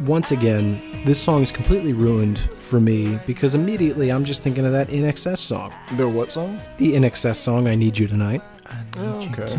once again, this song is completely ruined for me because immediately I'm just thinking of that INXS song. The what song? The INXS song, I Need You Tonight. Okay.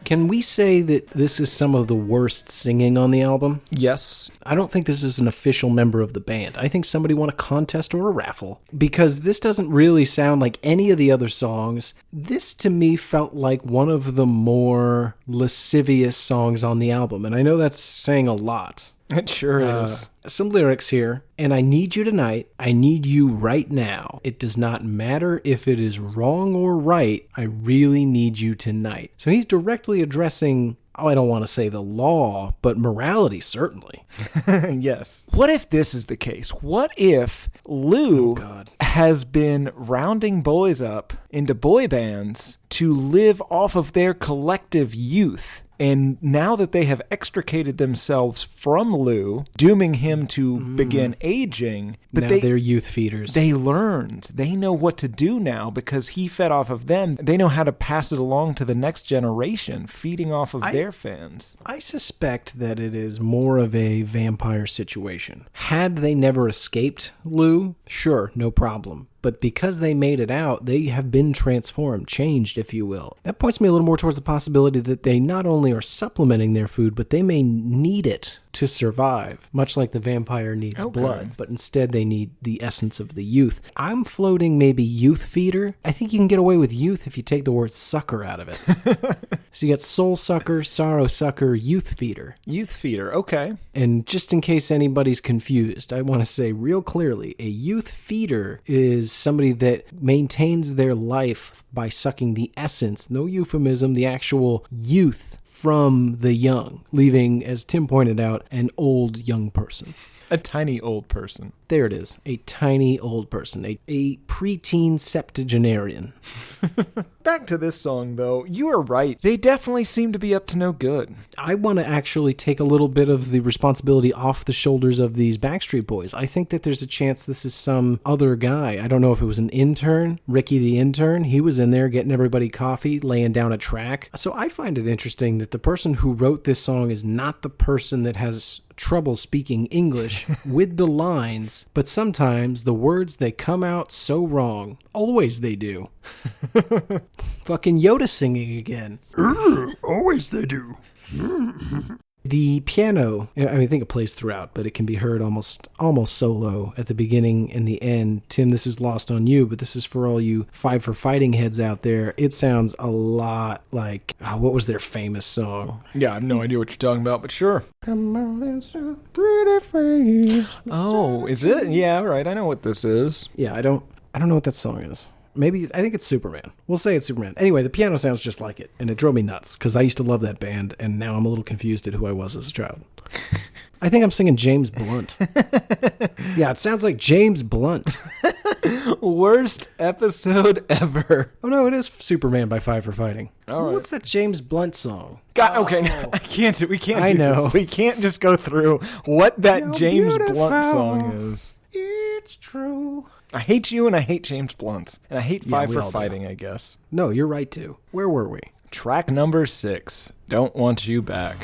Can we say that this is some of the worst singing on the album? Yes. I don't think this is an official member of the band. I think somebody won a contest or a raffle because this doesn't really sound like any of the other songs. This to me felt like one of the more lascivious songs on the album, and I know that's saying a lot. It sure is. Some lyrics here. And I need you tonight. I need you right now. It does not matter if it is wrong or right. I really need you tonight. So he's directly addressing, I don't want to say the law, but morality, certainly. Yes. What if this is the case? What if Lou has been rounding boys up into boy bands to live off of their collective youth? And now that they have extricated themselves from Lou, dooming him to begin aging, but now they're youth feeders. They learned. They know what to do now because he fed off of them. They know how to pass it along to the next generation, feeding off of their fans. I suspect that it is more of a vampire situation. Had they never escaped Lou, sure, no problem. But because they made it out, they have been transformed, changed, if you will. That points me a little more towards the possibility that they not only are supplementing their food, but they may need it to survive, much like the vampire needs blood, but instead they need the essence of the youth. I'm floating maybe youth feeder. I think you can get away with youth if you take the word sucker out of it. So you got soul sucker, sorrow sucker, youth feeder. Youth feeder, okay. And just in case anybody's confused, I want to say real clearly, a youth feeder is somebody that maintains their life by sucking the essence, no euphemism, the actual youth from the young, leaving, as Tim pointed out, an old young person. A tiny old person. There it is. A tiny old person. A preteen septuagenarian. Back to this song, though. You are right. They definitely seem to be up to no good. I want to actually take a little bit of the responsibility off the shoulders of these Backstreet Boys. I think that there's a chance this is some other guy. I don't know if it was an intern, Ricky the intern. He was in there getting everybody coffee, laying down a track. So I find it interesting that the person who wrote this song is not the person that has trouble speaking English with the lines, but sometimes the words, they come out so wrong. Always they do. Fucking Yoda singing again. Always they do. The piano, I think it plays throughout, but it can be heard almost solo at the beginning and the end. Tim, this is lost on you, but this is for all you Five for Fighting heads out there. It sounds a lot like, what was their famous song? Yeah, I have no idea what you're talking about, but sure. Come on, it's a pretty face. Oh, is it? Yeah, right. I know what this is. Yeah, I don't know what that song is. Maybe, I think it's Superman. We'll say it's Superman. Anyway, the piano sounds just like it, and it drove me nuts, because I used to love that band, and now I'm a little confused at who I was as a child. I think I'm singing James Blunt. Yeah, it sounds like James Blunt. Worst episode ever. Oh no, it is Superman by Five for Fighting. All right. What's that James Blunt song? God, okay, no, we can't I do know. this. We can't just go through what that You're James beautiful. Blunt song is. It's true. I hate you and I hate James Blunt. And I hate Five we for all do. Fighting, I guess. No, you're right too. Where were we? Track number 6, Don't Want You Back.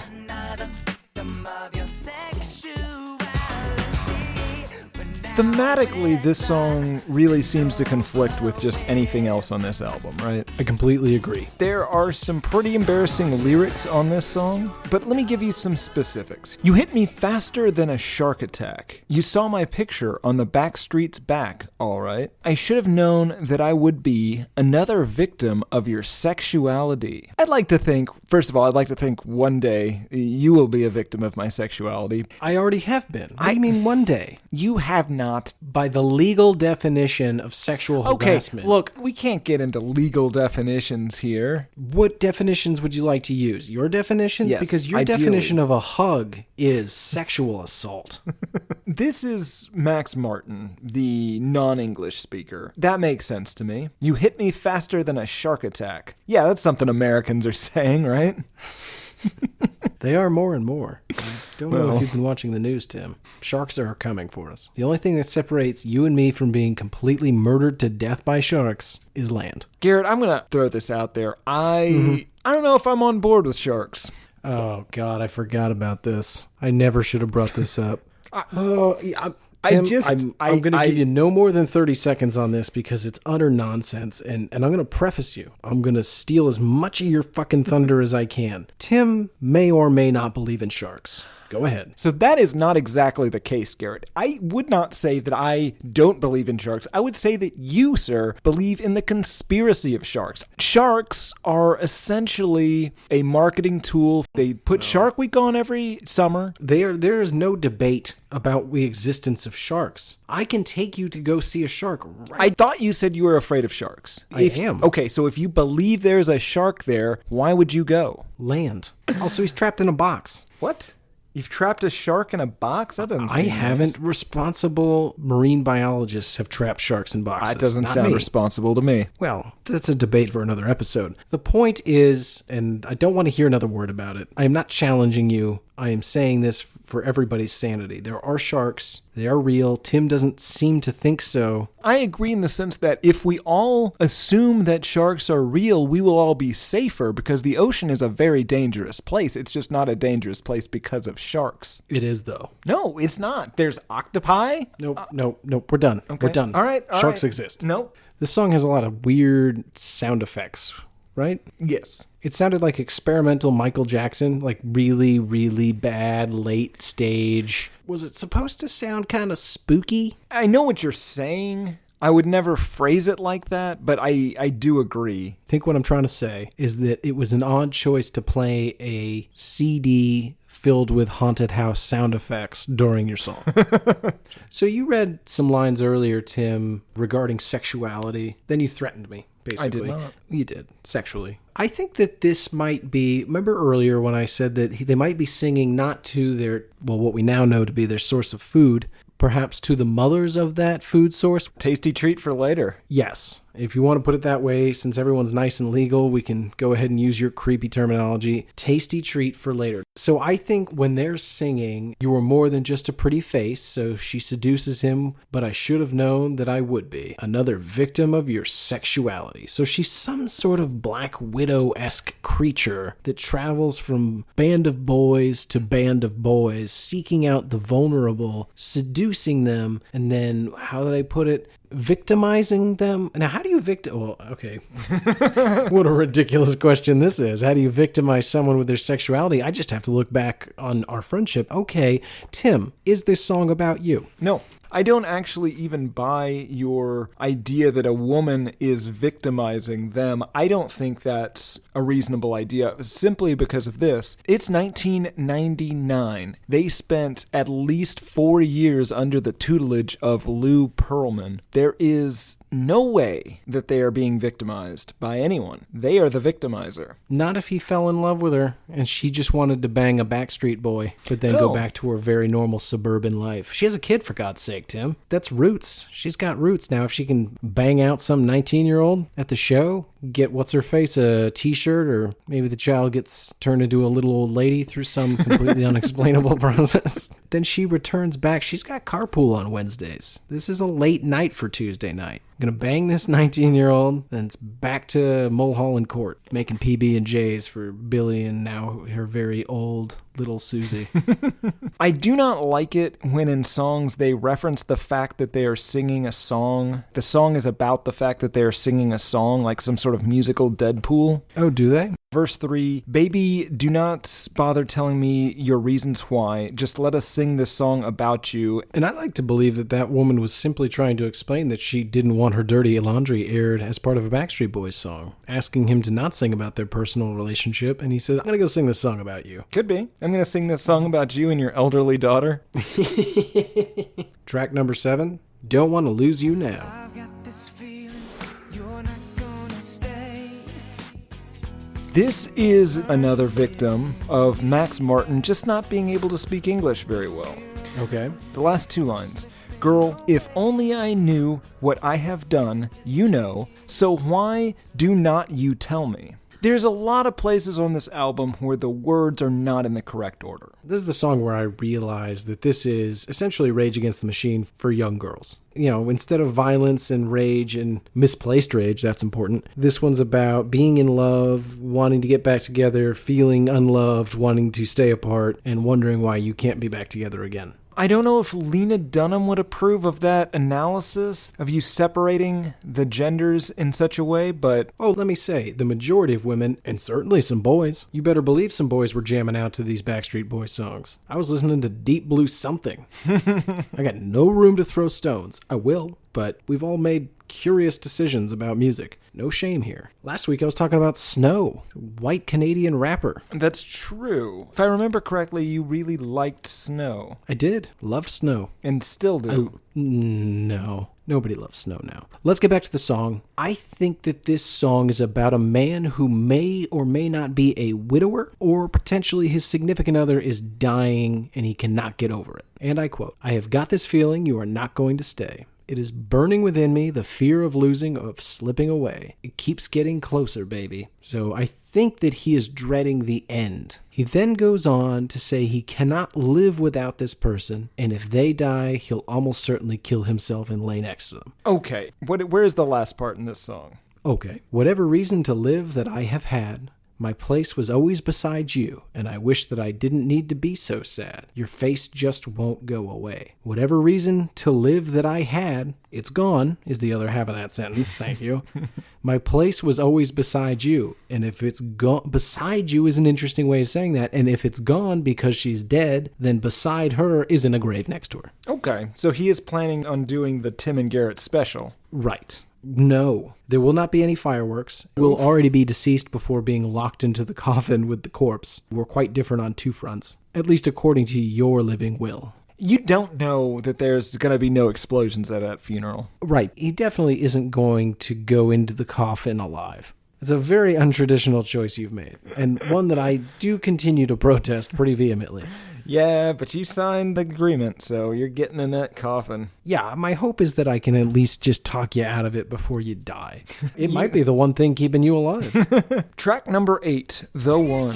Thematically, this song really seems to conflict with just anything else on this album, right? I completely agree. There are some pretty embarrassing lyrics on this song, but let me give you some specifics. You hit me faster than a shark attack. You saw my picture on the back street's back, all right? I should have known that I would be another victim of your sexuality. I'd like to think one day you will be a victim of my sexuality. I already have been. I mean one day. You have not. By the legal definition of sexual harassment. Look, we can't get into legal definitions here. What definitions would you like to use? Your definitions? Yes, because your ideally. definition of a hug is sexual assault. This is Max Martin, the non-English speaker. That makes sense to me. You hit me faster than a shark attack. Yeah, that's something Americans are saying, right? They are more and more. I don't know if you've been watching the news, Tim. Sharks are coming for us. The only thing that separates you and me from being completely murdered to death by sharks is land. Garrett, I'm going to throw this out there. I don't know if I'm on board with sharks. Oh, God, I forgot about this. I never should have brought this up. Tim, I'm going to give you no more than 30 seconds on this because it's utter nonsense, and I'm going to preface you. I'm going to steal as much of your fucking thunder as I can. Tim may or may not believe in sharks. Go ahead. So that is not exactly the case, Garrett. I would not say that I don't believe in sharks. I would say that you, sir, believe in the conspiracy of sharks. Sharks are essentially a marketing tool. They put Shark Week on every summer. There is no debate about the existence of sharks. I can take you to go see a shark right. I thought you said you were afraid of sharks. I am. Okay, so if you believe there's a shark there, why would you go? Land. Also, he's trapped in a box. What? You've trapped a shark in a box? That doesn't I seem haven't. nice. Responsible marine biologists have trapped sharks in boxes. That doesn't Not sound me. responsible to me. Well, that's a debate for another episode. The point is, and I don't want to hear another word about it, I am not challenging you. I am saying this for everybody's sanity. There are sharks. They are real. Tim doesn't seem to think so. I agree in the sense that if we all assume that sharks are real, we will all be safer because the ocean is a very dangerous place. It's just not a dangerous place because of sharks. It is, though. No, it's not. There's octopi. Nope. We're done. Okay. We're done. All right. Sharks exist. Nope. This song has a lot of weird sound effects, right? Yes. It sounded like experimental Michael Jackson, like really, really bad late stage. Was it supposed to sound kind of spooky? I know what you're saying. I would never phrase it like that, but I do agree. I think what I'm trying to say is that it was an odd choice to play a CD filled with haunted house sound effects during your song. So you read some lines earlier, Tim, regarding sexuality. Then you threatened me, basically. I did not. You did, sexually. I think that this might be, remember earlier when I said that they might be singing not to their, well, what we now know to be their source of food, perhaps to the mothers of that food source? Tasty treat for later. Yes. If you want to put it that way, since everyone's nice and legal, we can go ahead and use your creepy terminology. Tasty treat for later. So I think when they're singing, you were more than just a pretty face, so she seduces him, but I should have known that I would be another victim of your sexuality. So she's some sort of Black Widow-esque creature that travels from band of boys to band of boys, seeking out the vulnerable, seducing them, and then, how did I put it? Victimizing them. Now, how do you well, okay. What a ridiculous question this is. How do you victimize someone with their sexuality? I just have to look back on our friendship. Okay, Tim, is this song about you? No. I don't actually even buy your idea that a woman is victimizing them. I don't think that's a reasonable idea, simply because of this. It's 1999. They spent at least 4 years under the tutelage of Lou Pearlman. There is no way that they are being victimized by anyone. They are the victimizer. Not if he fell in love with her and she just wanted to bang a Backstreet Boy, but then go back to her very normal suburban life. She has a kid, for God's sake, Tim. That's roots. She's got roots. Now, if she can bang out some 19-year-old at the show, get what's-her-face a t-shirt, or maybe the child gets turned into a little old lady through some completely unexplainable process, then she returns back. She's got carpool on Wednesdays. This is a late night for Tuesday night. I'm going to bang this 19-year-old, then it's back to Mulholland Court, making PB&Js for Billy and now her very old little Susie. I do not like it when in songs they reference the fact that they are singing a song. The song is about the fact that they are singing a song, like some sort of musical Deadpool. Oh, do they? Verse 3, baby, do not bother telling me your reasons why. Just let us sing this song about you. And I like to believe that that woman was simply trying to explain that she didn't want her dirty laundry aired as part of a Backstreet Boys song, asking him to not sing about their personal relationship. And he said, I'm going to go sing this song about you. Could be. I'm going to sing this song about you and your elderly daughter. Track number 7, Don't Want to Lose You Now. I've got this feeling you're not gonna stay. This is another victim of Max Martin just not being able to speak English very well. Okay. The last 2 lines. Girl, if only I knew what I have done, you know, so why do not you tell me? There's a lot of places on this album where the words are not in the correct order. This is the song where I realized that this is essentially Rage Against the Machine for young girls. You know, instead of violence and rage and misplaced rage, that's important, this one's about being in love, wanting to get back together, feeling unloved, wanting to stay apart, and wondering why you can't be back together again. I don't know if Lena Dunham would approve of that analysis of you separating the genders in such a way, but... Oh, let me say, the majority of women, and certainly some boys, you better believe some boys were jamming out to these Backstreet Boys songs. I was listening to Deep Blue Something. I got no room to throw stones. I will, but we've all made curious decisions about music. No shame here. Last week I was talking about Snow, white Canadian rapper. That's true. If I remember correctly, you really liked Snow. I did. Loved Snow. And still do. No. Nobody loves Snow now. Let's get back to the song. I think that this song is about a man who may or may not be a widower, or potentially his significant other is dying and he cannot get over it. And I quote, "I have got this feeling you are not going to stay. It is burning within me, the fear of losing, of slipping away. It keeps getting closer, baby." So I think that he is dreading the end. He then goes on to say he cannot live without this person, and if they die, he'll almost certainly kill himself and lay next to them. Okay, where's the last part in this song? Okay. "Whatever reason to live that I have had, my place was always beside you, and I wish that I didn't need to be so sad. Your face just won't go away. Whatever reason to live that I had, it's gone," is the other half of that sentence. Thank you. "My place was always beside you, and if it's gone," beside you is an interesting way of saying that, and if it's gone because she's dead, then beside her is in a grave next to her. Okay, so he is planning on doing the Tim and Garrett special. Right. No, there will not be any fireworks. We'll already be deceased before being locked into the coffin with the corpse. We're quite different on two fronts, at least according to your living will. You don't know that there's going to be no explosions at that funeral. Right. He definitely isn't going to go into the coffin alive. It's a very untraditional choice you've made, and one that I do continue to protest pretty vehemently. Yeah, but you signed the agreement, so you're getting in that coffin. Yeah, my hope is that I can at least just talk you out of it before you die. It might be the one thing keeping you alive. Track number 8, The One.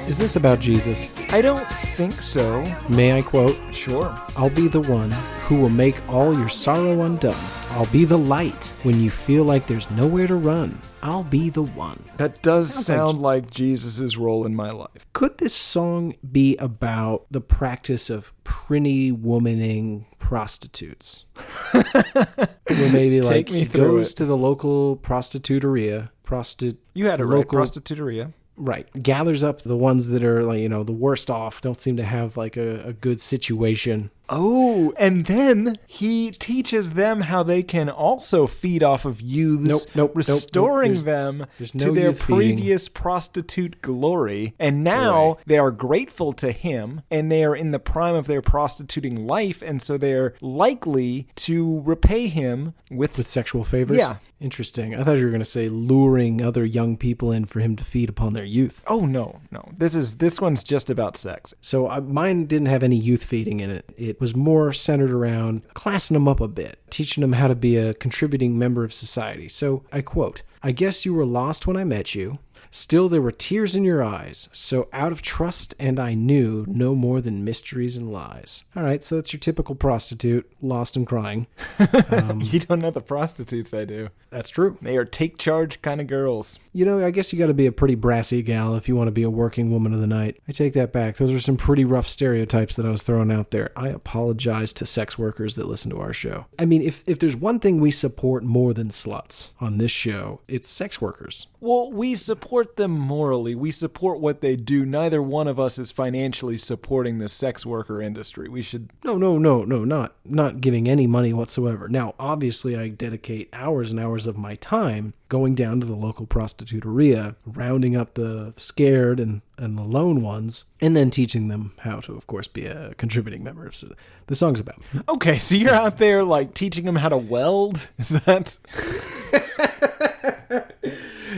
Is this about Jesus? I don't think so. May I quote? Sure. "I'll be the one who will make all your sorrow undone. I'll be the light when you feel like there's nowhere to run. I'll be the one." That does Sounds sound like Jesus' role in my life. Could this song be about the practice of pretty womaning prostitutes? Where maybe Take like me he through goes it. to the local prostituteria, You had it right, prostituteria. Right. Gathers up the ones that are like, the worst off, don't seem to have like a good situation. Oh, and then he teaches them how they can also feed off of youths, restoring them there's to no their youth feeding. previous prostitute glory. And now Right. they are grateful to him, and they are in the prime of their prostituting life, and so they're likely to repay him with With sexual favors? Yeah. Interesting. I thought you were going to say luring other young people in for him to feed upon their youth. Oh, no. This one's just about sex. So mine didn't have any youth feeding in it. It was more centered around classing them up a bit, teaching them how to be a contributing member of society. So I quote, "I guess you were lost when I met you. Still there were tears in your eyes, so out of trust and I knew no more than mysteries and lies." All right, so that's your typical prostitute, lost and crying. You don't know the prostitutes I do. That's true. They are take charge kind of girls. I guess you got to be a pretty brassy gal if you want to be a working woman of the night. I take that back. Those are some pretty rough stereotypes that I was throwing out there. I apologize to sex workers that listen to our show. I mean, if there's one thing we support more than sluts on this show, it's sex workers. Well, we support them morally. We support what they do. Neither one of us is financially supporting the sex worker industry. We should... No, not giving any money whatsoever. Now, obviously, I dedicate hours and hours of my time going down to the local prostituteria, rounding up the scared and the lone ones, and then teaching them how to, of course, be a contributing member. So the song's about. Okay, so you're out there, like, teaching them how to weld? Is that...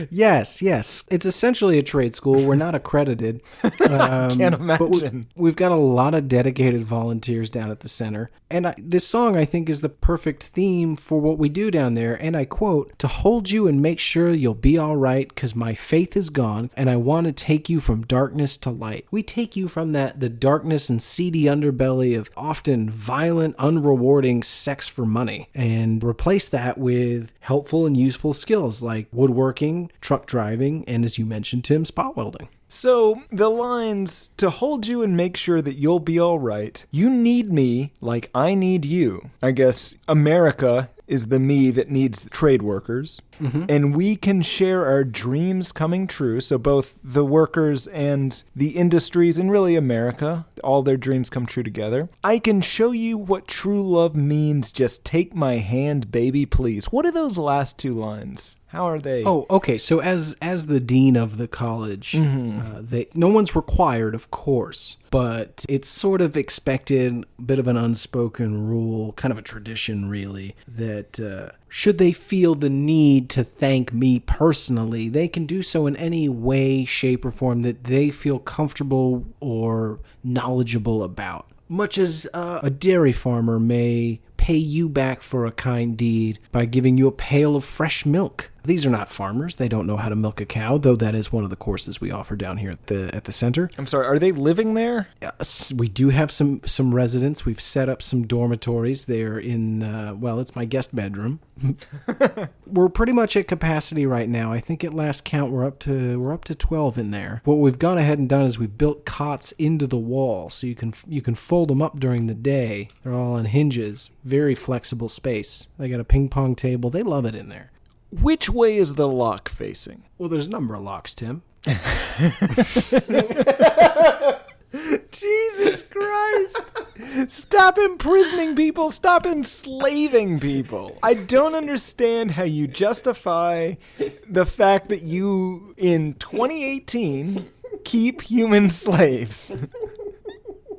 Yes. It's essentially a trade school. We're not accredited. Can't imagine. But we've got a lot of dedicated volunteers down at the center. And this song, I think, is the perfect theme for what we do down there. And I quote, "To hold you and make sure you'll be all right, because my faith is gone, and I want to take you from darkness to light." We take you from the darkness and seedy underbelly of often violent, unrewarding sex for money, and replace that with helpful and useful skills like woodworking, truck driving, and as you mentioned, Tim, spot welding. So the lines, "to hold you and make sure that you'll be all right, you need me like I need you." I guess America is the me that needs the trade workers. And we can share our dreams coming true. So both the workers and the industries, and really America, all their dreams come true together. "I can show you what true love means. Just take my hand, baby, please." What are those last two lines? How are they? Oh, okay. So as the dean of the college, no one's required, of course, but it's sort of expected, a bit of an unspoken rule, kind of a tradition, really, that should they feel the need to thank me personally, they can do so in any way, shape, or form that they feel comfortable or knowledgeable about. Much as a dairy farmer may pay you back for a kind deed by giving you a pail of fresh milk. These are not farmers. They don't know how to milk a cow, though that is one of the courses we offer down here at the center. I'm sorry, are they living there? We do have some residents. We've set up some dormitories. They're in, it's my guest bedroom. We're pretty much at capacity right now. I think at last count we're up to 12 in there. What we've gone ahead and done is we built cots into the wall so you can fold them up during the day. They're all on hinges. Very flexible space. They got a ping pong table. They love it in there. Which way is the lock facing? Well, there's a number of locks, Tim. Jesus Christ. Stop imprisoning people. Stop enslaving people. I don't understand how you justify the fact that you, in 2018, keep human slaves.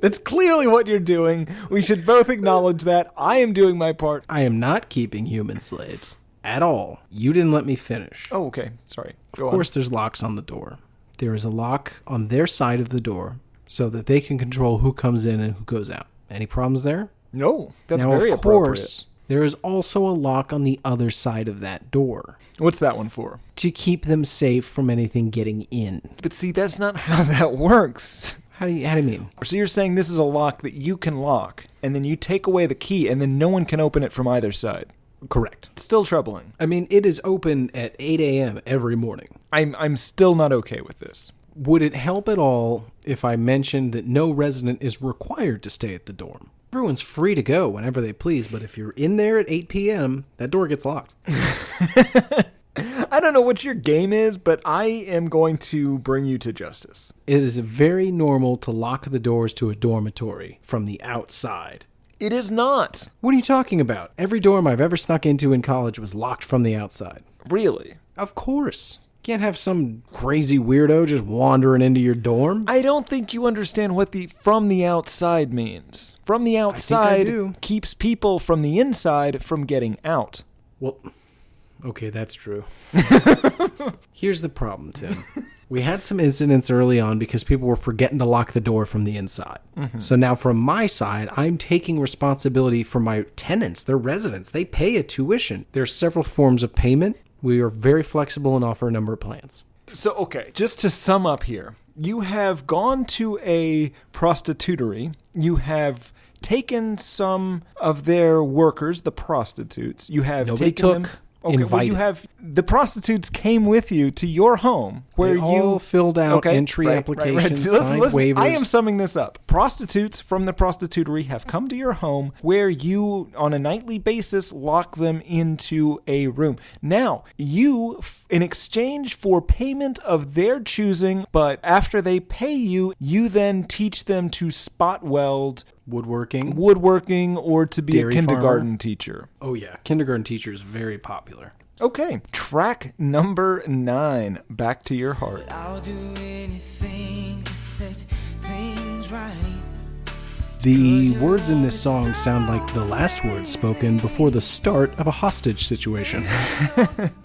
That's clearly what you're doing. We should both acknowledge that. I am doing my part. I am not keeping human slaves. At all. You didn't let me finish. Oh, okay. Sorry. Of course, there's locks on the door. There is a lock on their side of the door so that they can control who comes in and who goes out. Any problems there? No, that's now, very of course, there is also a lock on the other side of that door. What's that one for? To keep them safe from anything getting in. But see, that's not how that works. How do you mean? So you're saying this is a lock that you can lock, and then you take away the key, and then no one can open it from either side. Correct. It's still troubling. I mean, it is open at 8 a.m. every morning. I'm still not okay with this. Would it help at all if I mentioned that no resident is required to stay at the dorm? Everyone's free to go whenever they please, but if you're in there at 8 p.m., that door gets locked. I don't know what your game is, but I am going to bring you to justice. It is very normal to lock the doors to a dormitory from the outside. It is not. What are you talking about? Every dorm I've ever snuck into in college was locked from the outside. Really? Of course. Can't have some crazy weirdo just wandering into your dorm. I don't think you understand what the from the outside means. From the outside keeps people from the inside from getting out. Well, okay, that's true. Here's the problem, Tim. We had some incidents early on because people were forgetting to lock the door from the inside. Mm-hmm. So now from my side, I'm taking responsibility for my tenants, their residents. They pay a tuition. There are several forms of payment. We are very flexible and offer a number of plans. So, okay, just to sum up here, you have gone to a prostitutery. You have taken some of their workers, the prostitutes. You have Nobody taken took. them. Okay, well, you have the prostitutes came with you to your home where they all filled out entry applications, signed waivers. I am summing this up. Prostitutes from the prostitutery have come to your home where you, on a nightly basis, lock them into a room. Now, you, in exchange for payment of their choosing, but after they pay you, you then teach them to spot weld, woodworking, or to be a kindergarten teacher. Oh yeah, kindergarten teacher is very popular. Okay, track number 9, Back to Your Heart. I'll do anything to set things right. The words in this song sound like the last words spoken before the start of a hostage situation.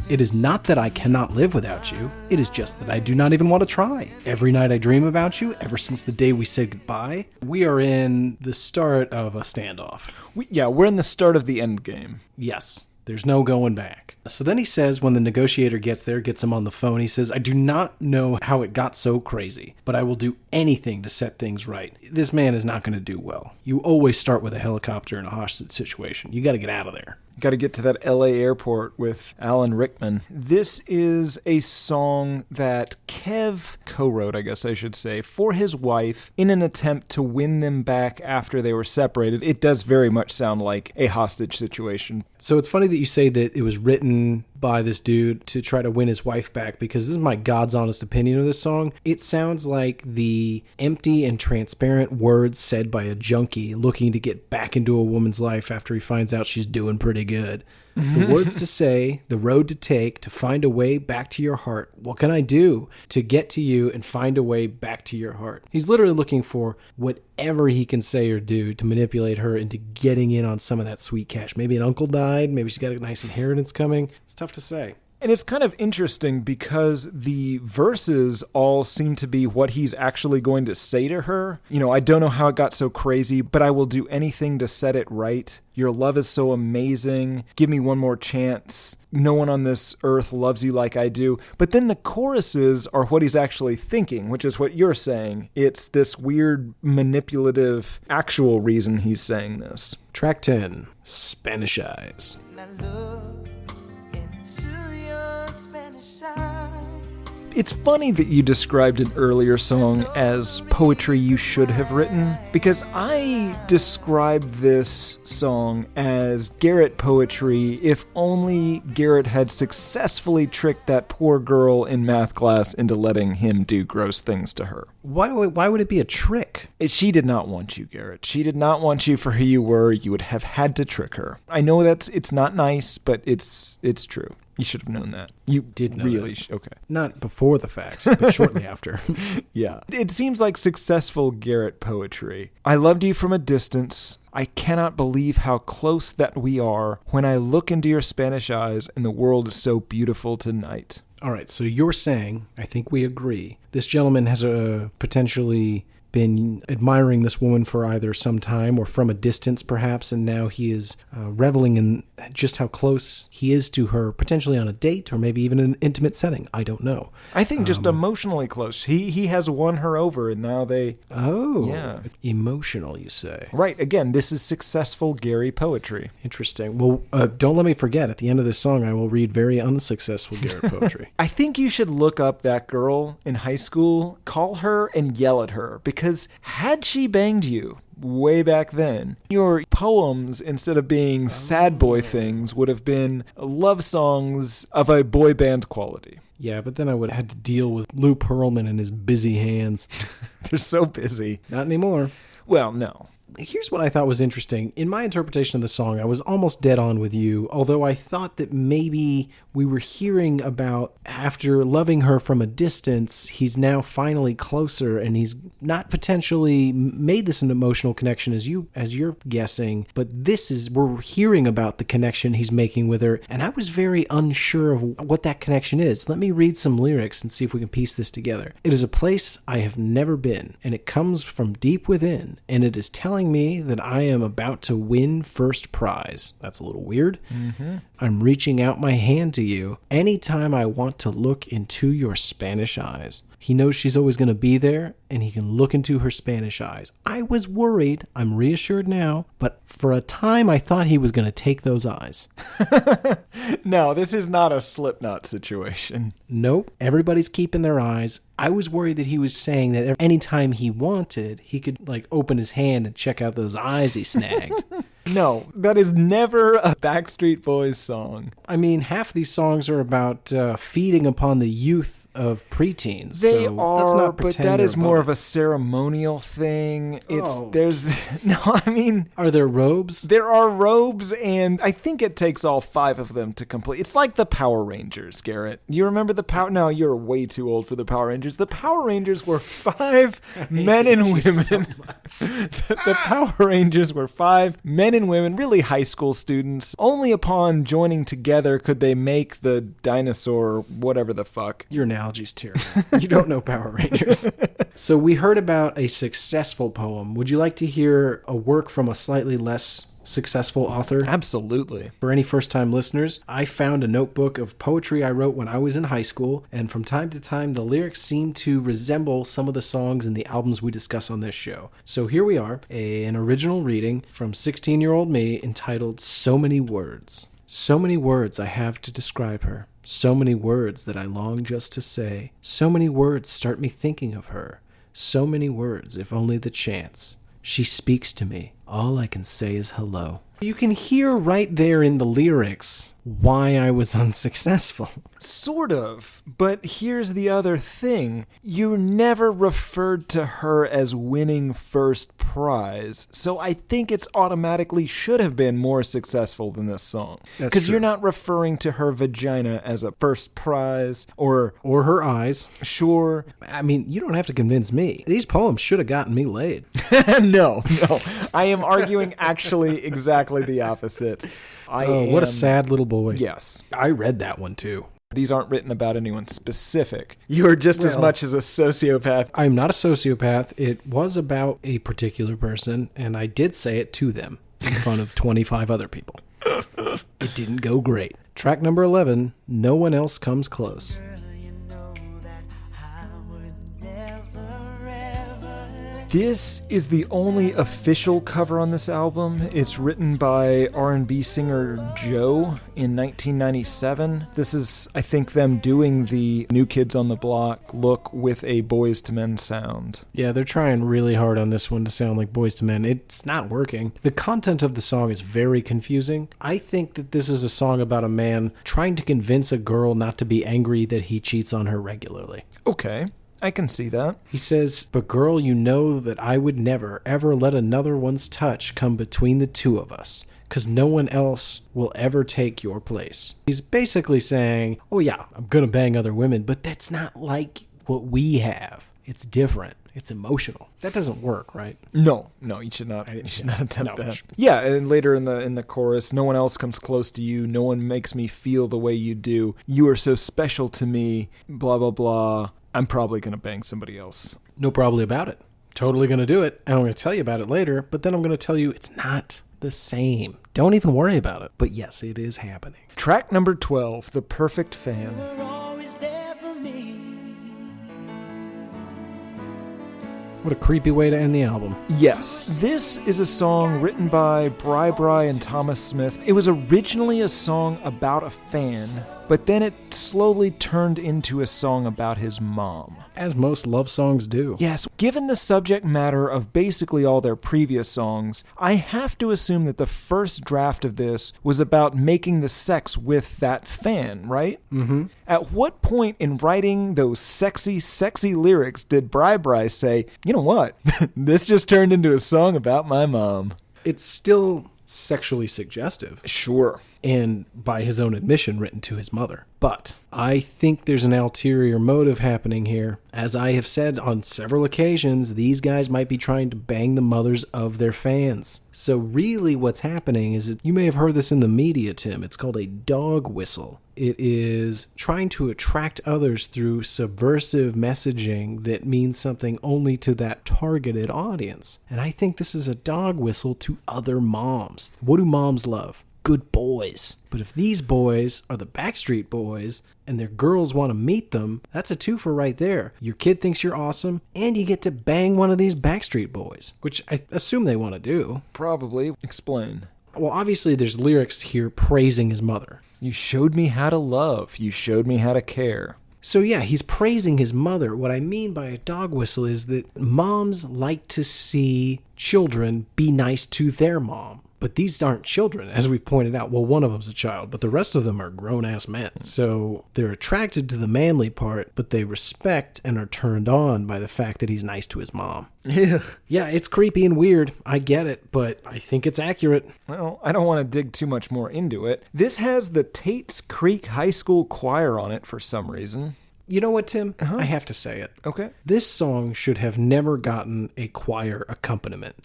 It is not that I cannot live without you. It is just that I do not even want to try. Every night I dream about you, ever since the day we said goodbye. We are in the start of a standoff. We're in the start of the end game. Yes. There's no going back. So then he says, when the negotiator gets there, gets him on the phone, he says, I do not know how it got so crazy, but I will do anything to set things right. This man is not going to do well. You always start with a helicopter in a hostage situation. You got to get out of there. Got to get to that LA airport with Alan Rickman. This is a song that Kev co-wrote, I guess I should say, for his wife in an attempt to win them back after they were separated. It does very much sound like a hostage situation. So it's funny that you say that it was written by this dude to try to win his wife back, because this is my God's honest opinion of this song. It sounds like the empty and transparent words said by a junkie looking to get back into a woman's life after he finds out she's doing pretty good. The words to say, the road to take, to find a way back to your heart. What can I do to get to you and find a way back to your heart? He's literally looking for whatever he can say or do to manipulate her into getting in on some of that sweet cash. Maybe an uncle died. Maybe she's got a nice inheritance coming. It's tough to say. And it's kind of interesting because the verses all seem to be what he's actually going to say to her. You know, I don't know how it got so crazy, but I will do anything to set it right. Your love is so amazing. Give me one more chance. No one on this earth loves you like I do. But then the choruses are what he's actually thinking, which is what you're saying. It's this weird, manipulative, actual reason he's saying this. Track 10, Spanish Eyes. It's funny that you described an earlier song as poetry you should have written, because I described this song as Garrett poetry if only Garrett had successfully tricked that poor girl in math class into letting him do gross things to her. Why would it be a trick? She did not want you, Garrett. She did not want you for who you were. You would have had to trick her. I know it's not nice, but it's true. You should have known that. You did know really that. Okay. Not before the fact, but shortly after. Yeah. It seems like successful Garrett poetry. I loved you from a distance. I cannot believe how close that we are when I look into your Spanish eyes and the world is so beautiful tonight. All right, so you're saying, I think we agree, this gentleman has potentially been admiring this woman for either some time or from a distance perhaps, and now he is reveling in just how close he is to her, potentially on a date or maybe even an intimate setting. I don't know. I think just emotionally close. He has won her over, and now they... Oh, yeah. Emotional, you say. Right. Again, this is successful Gary poetry. Interesting. Well, don't let me forget, at the end of this song, I will read very unsuccessful Garrett poetry. I think you should look up that girl in high school, call her and yell at her, because had she banged you way back then, your poems, instead of being sad boy things, would have been love songs of a boy band quality. Yeah, but then I would have had to deal with Lou Pearlman and his busy hands. They're so busy. Not anymore. Well, no. Here's what I thought was interesting. In my interpretation of the song, I was almost dead on with you, although I thought that maybe we were hearing about, after loving her from a distance, he's now finally closer, and he's not potentially made this an emotional connection as you're guessing, but we're hearing about the connection he's making with her, and I was very unsure of what that connection is. Let me read some lyrics and see if we can piece this together. It is a place I have never been, and it comes from deep within, and it is telling me that I am about to win first prize. That's a little weird. Mm-hmm. I'm reaching out my hand to you anytime I want to look into your Spanish eyes. He knows she's always going to be there, and he can look into her Spanish eyes. I was worried. I'm reassured now, but for a time I thought he was going to take those eyes. No, this is not a Slipknot situation. Nope. Everybody's keeping their eyes. I was worried that he was saying that anytime he wanted, he could open his hand and check out those eyes he snagged. No, that is never a Backstreet Boys song. I mean, half these songs are about feeding upon the youth of preteens. They so are, let's not but pretend that they're is more above of a ceremonial thing. Oh. No, I mean, it. Are there robes? there are robes, and I think it takes all 5 of them to complete. It's like the Power Rangers, Garrett. You remember the Power? No, you're way too old for the Power Rangers. The Power Rangers were 5 men and women. The Power Rangers were 5 men and women, really high school students. Only upon joining together could they make the dinosaur, whatever the fuck. Your analogy's terrible. You don't know Power Rangers. So we heard about a successful poem. Would you like to hear a work from a slightly less successful author? Absolutely. For any first-time listeners, I found a notebook of poetry I wrote when I was in high school, and from time to time, the lyrics seem to resemble some of the songs in the albums we discuss on this show. So here we are, an original reading from 16-year-old me entitled So Many Words. So many words I have to describe her. So many words that I long just to say. So many words start me thinking of her. So many words, if only the chance. She speaks to me. All I can say is hello. You can hear right there in the lyrics why I was unsuccessful. Sort of, but here's the other thing. You never referred to her as winning first prize, so I think it's automatically should have been more successful than this song. That's Because true. you're not referring to her vagina as a first prize, or Her eyes. sure. I mean, you don't have to convince me. These poems should have gotten me laid. No. I am arguing actually exactly the opposite. What a sad little boy. Yes. I read that one too. These aren't written about anyone specific. You're just as Well- much as a sociopath. I'm not a sociopath. It was about a particular person, and I did say it to them in front of 25 other people. It didn't go great. Track number 11, No One Else Comes Close. This is the only official cover on this album. It's written by R&B singer Joe in 1997. This is, I think, them doing the New Kids on the Block look with a Boyz II Men sound. Yeah, they're trying really hard on this one to sound like Boyz II Men. It's not working. The content of the song is very confusing. I think that this is a song about a man trying to convince a girl not to be angry that he cheats on her regularly. Okay, I can see that. He says, "But girl, you know that I would never, ever let another one's touch come between the two of us, 'cause no one else will ever take your place." He's basically saying, oh yeah, I'm gonna bang other women, but that's not like what we have. It's different. It's emotional. That doesn't work, right? No, you should not. You should not attempt No. that. Yeah, and later in the chorus, no one else comes close to you. No one makes me feel the way you do. You are so special to me. Blah blah blah. I'm probably gonna bang somebody else. No probably about it. Totally gonna do it, and I'm gonna tell you about it later, but then I'm gonna tell you it's not the same. Don't even worry about it. But yes, it is happening. Track number 12, The Perfect Fan. You're always there for me. What a creepy way to end the album. Yes, this is a song written by Bri and Thomas Smith. It was originally a song about a fan, but then it slowly turned into a song about his mom. As most love songs do. Yes, given the subject matter of basically all their previous songs, I have to assume that the first draft of this was about making the sex with that fan, right? Mm-hmm. At what point in writing those sexy, sexy lyrics did Bri say, you know what, this just turned into a song about my mom? It's still sexually suggestive. Sure. And by his own admission, written to his mother. But I think there's an ulterior motive happening here. As I have said on several occasions, these guys might be trying to bang the mothers of their fans. So really what's happening is, you may have heard this in the media, Tim. It's called a dog whistle. It is trying to attract others through subversive messaging that means something only to that targeted audience. And I think this is a dog whistle to other moms. What do moms love? Good boys. But if these boys are the Backstreet Boys and their girls want to meet them, that's a twofer right there. Your kid thinks you're awesome, and you get to bang one of these Backstreet Boys, which I assume they want to do. Probably. Explain. Well, obviously there's lyrics here praising his mother. You showed me how to love. You showed me how to care. So yeah, he's praising his mother. What I mean by a dog whistle is that moms like to see children be nice to their mom. But these aren't children, as we've pointed out. Well, one of them's a child, but the rest of them are grown-ass men. So they're attracted to the manly part, but they respect and are turned on by the fact that he's nice to his mom. Yeah, it's creepy and weird. I get it, but I think it's accurate. Well, I don't want to dig too much more into it. This has the Tate's Creek High School Choir on it for some reason. You know what, Tim? I have to say it. Okay. This song should have never gotten a choir accompaniment.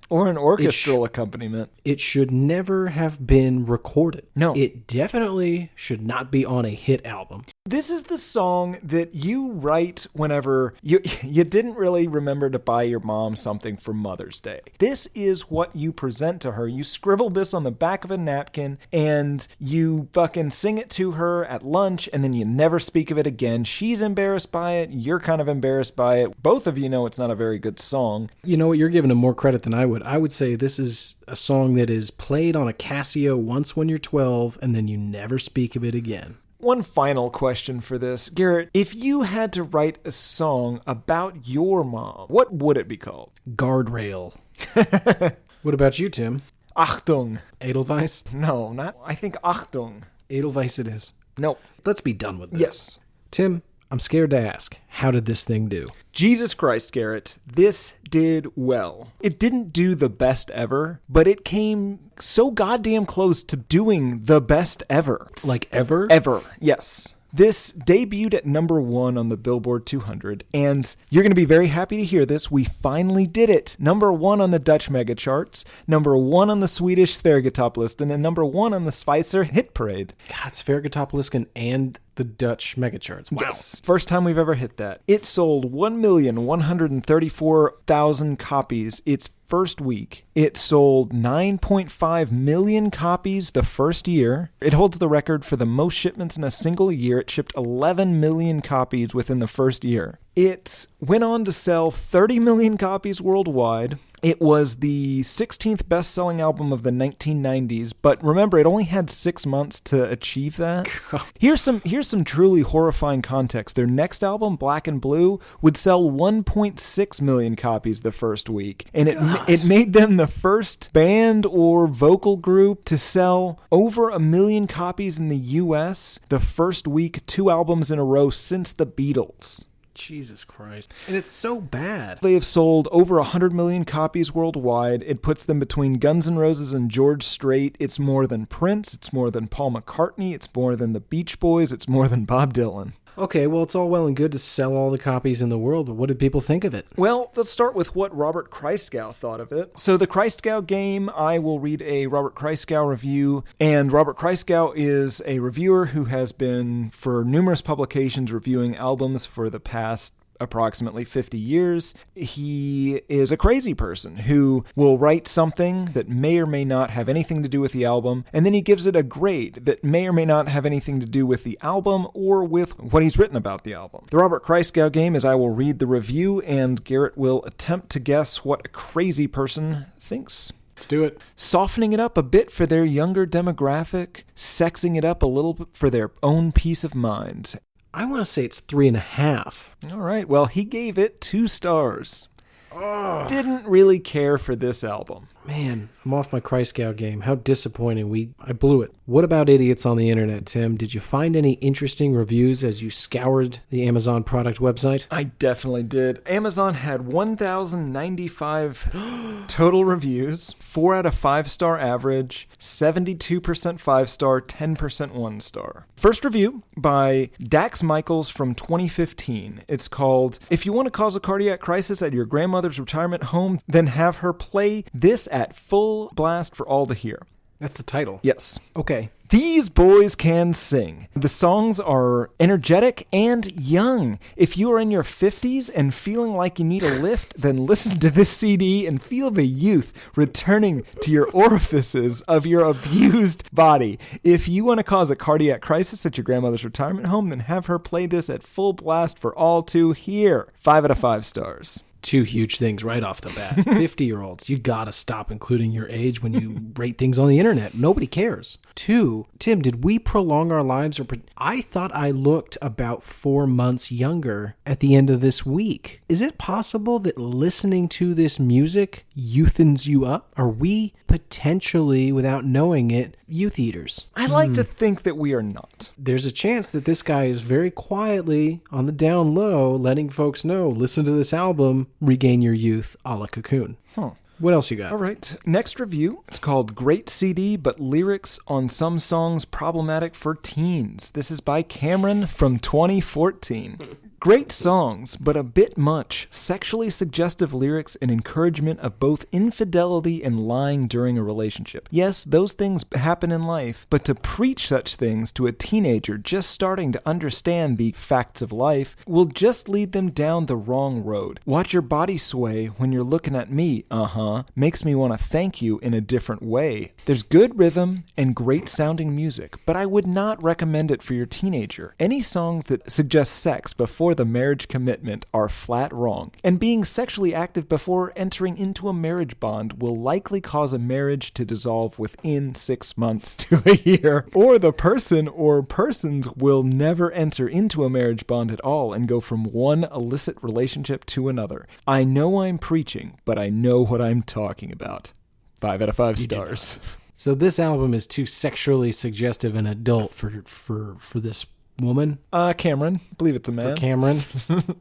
Or an orchestral accompaniment. It should never have been recorded. No. It definitely should not be on a hit album. This is the song that you write whenever you didn't really remember to buy your mom something for Mother's Day. This is what you present to her. You scribble this on the back of a napkin and you fucking sing it to her at lunch and then you never speak of it again. She's embarrassed by it. You're kind of embarrassed by it. Both of you know it's not a very good song. You know what? You're giving him more credit than I would. I would say this is a song that is played on a Casio once when you're 12 and then you never speak of it again. One final question for this. Garrett, if you had to write a song about your mom, what would it be called? Guardrail. What about you, Tim? Achtung. Edelweiss? No, not. I think Achtung. Edelweiss it is. No. Let's be done with this. Yes. Tim, I'm scared to ask. How did this thing do? Jesus Christ, Garrett. This did well. It didn't do the best ever, but it came so goddamn close to doing the best ever. Like ever? Ever, yes. This debuted at number 1 on the Billboard 200, and you're going to be very happy to hear this. We finally did it. Number 1 on the Dutch mega charts, number 1 on the Swedish Sverigetopplistan, and number 1 on the Schweizer hit parade. God, Sverigetopplistan and the Dutch mega charts. Wow. Yes. First time we've ever hit that. It sold 1,134,000 copies its first week. It sold 9.5 million copies the first year. It holds the record for the most shipments in a single year. It shipped 11 million copies within the first year. It went on to sell 30 million copies worldwide. It was the 16th best-selling album of the 1990s, but remember, it only had 6 months to achieve that. Here's some truly horrifying context. Their next album, Black and Blue, would sell 1.6 million copies the first week, and it made them the first band or vocal group to sell over 1 million copies in the U.S. the first week, 2 albums in a row since the Beatles. Jesus Christ. And it's so bad. They have sold over 100 million copies worldwide. It puts them between Guns N' Roses and George Strait. It's more than Prince. It's more than Paul McCartney. It's more than the Beach Boys. It's more than Bob Dylan. Okay, well, it's all well and good to sell all the copies in the world, but what did people think of it? Well, let's start with what Robert Christgau thought of it. So the Christgau game, I will read a Robert Christgau review, and Robert Christgau is a reviewer who has been for numerous publications reviewing albums for the past approximately 50 years. He is a crazy person who will write something that may or may not have anything to do with the album, and then he gives it a grade that may or may not have anything to do with the album or with what he's written about the album. The Robert Christgau game is I will read the review, and Garrett will attempt to guess what a crazy person thinks. Let's do it. Softening it up a bit for their younger demographic, sexing it up a little bit for their own peace of mind. I want to say it's 3.5. All right, well, he gave it 2 stars. Didn't really care for this album. Man, I'm off my Christgau game. How disappointing. I blew it. What about idiots on the internet, Tim? Did you find any interesting reviews as you scoured the Amazon product website? I definitely did. Amazon had 1,095 total reviews, 4 out of 5-star average, 72% 5-star, 10% 1-star. First review by Dax Michaels from 2015. It's called, "If you want to cause a cardiac crisis at your grandmother's retirement home, then have her play this at full blast for all to hear." That's the title. Yes. Okay. These boys can sing. The songs are energetic and young. If you are in your 50s and feeling like you need a lift, then listen to this CD and feel the youth returning to your orifices of your abused body. If you want to cause a cardiac crisis at your grandmother's retirement home, then have her play this at full blast for all to hear. 5 out of 5 stars. 2 huge things right off the bat. 50-year-olds, you gotta stop including your age when you rate things on the internet. Nobody cares. Two, Tim, did we prolong our lives? I thought I looked about 4 months younger at the end of this week. Is it possible that listening to this music youthens you up? Are we potentially, without knowing it, youth eaters? I like to think that we are not. There's a chance that this guy is very quietly on the down low letting folks know, listen to this album, regain your youth, a la Cocoon. What else you got? All right. Next review. It's called Great CD, but lyrics on some songs problematic for teens. This is by Cameron from 2014. Great songs, but a bit much. Sexually suggestive lyrics and encouragement of both infidelity and lying during a relationship. Yes, those things happen in life, but to preach such things to a teenager just starting to understand the facts of life will just lead them down the wrong road. Watch your body sway when you're looking at me, makes me want to thank you in a different way. There's good rhythm and great sounding music, but I would not recommend it for your teenager. Any songs that suggest sex before the marriage commitment are flat wrong, and being sexually active before entering into a marriage bond will likely cause a marriage to dissolve within 6 months to a year, or the person or persons will never enter into a marriage bond at all and go from one illicit relationship to another. I know I'm preaching, but I know what I'm talking about. 5 out of 5 stars. So this album is too sexually suggestive and adult for this woman? Cameron. I believe it's a man. For Cameron.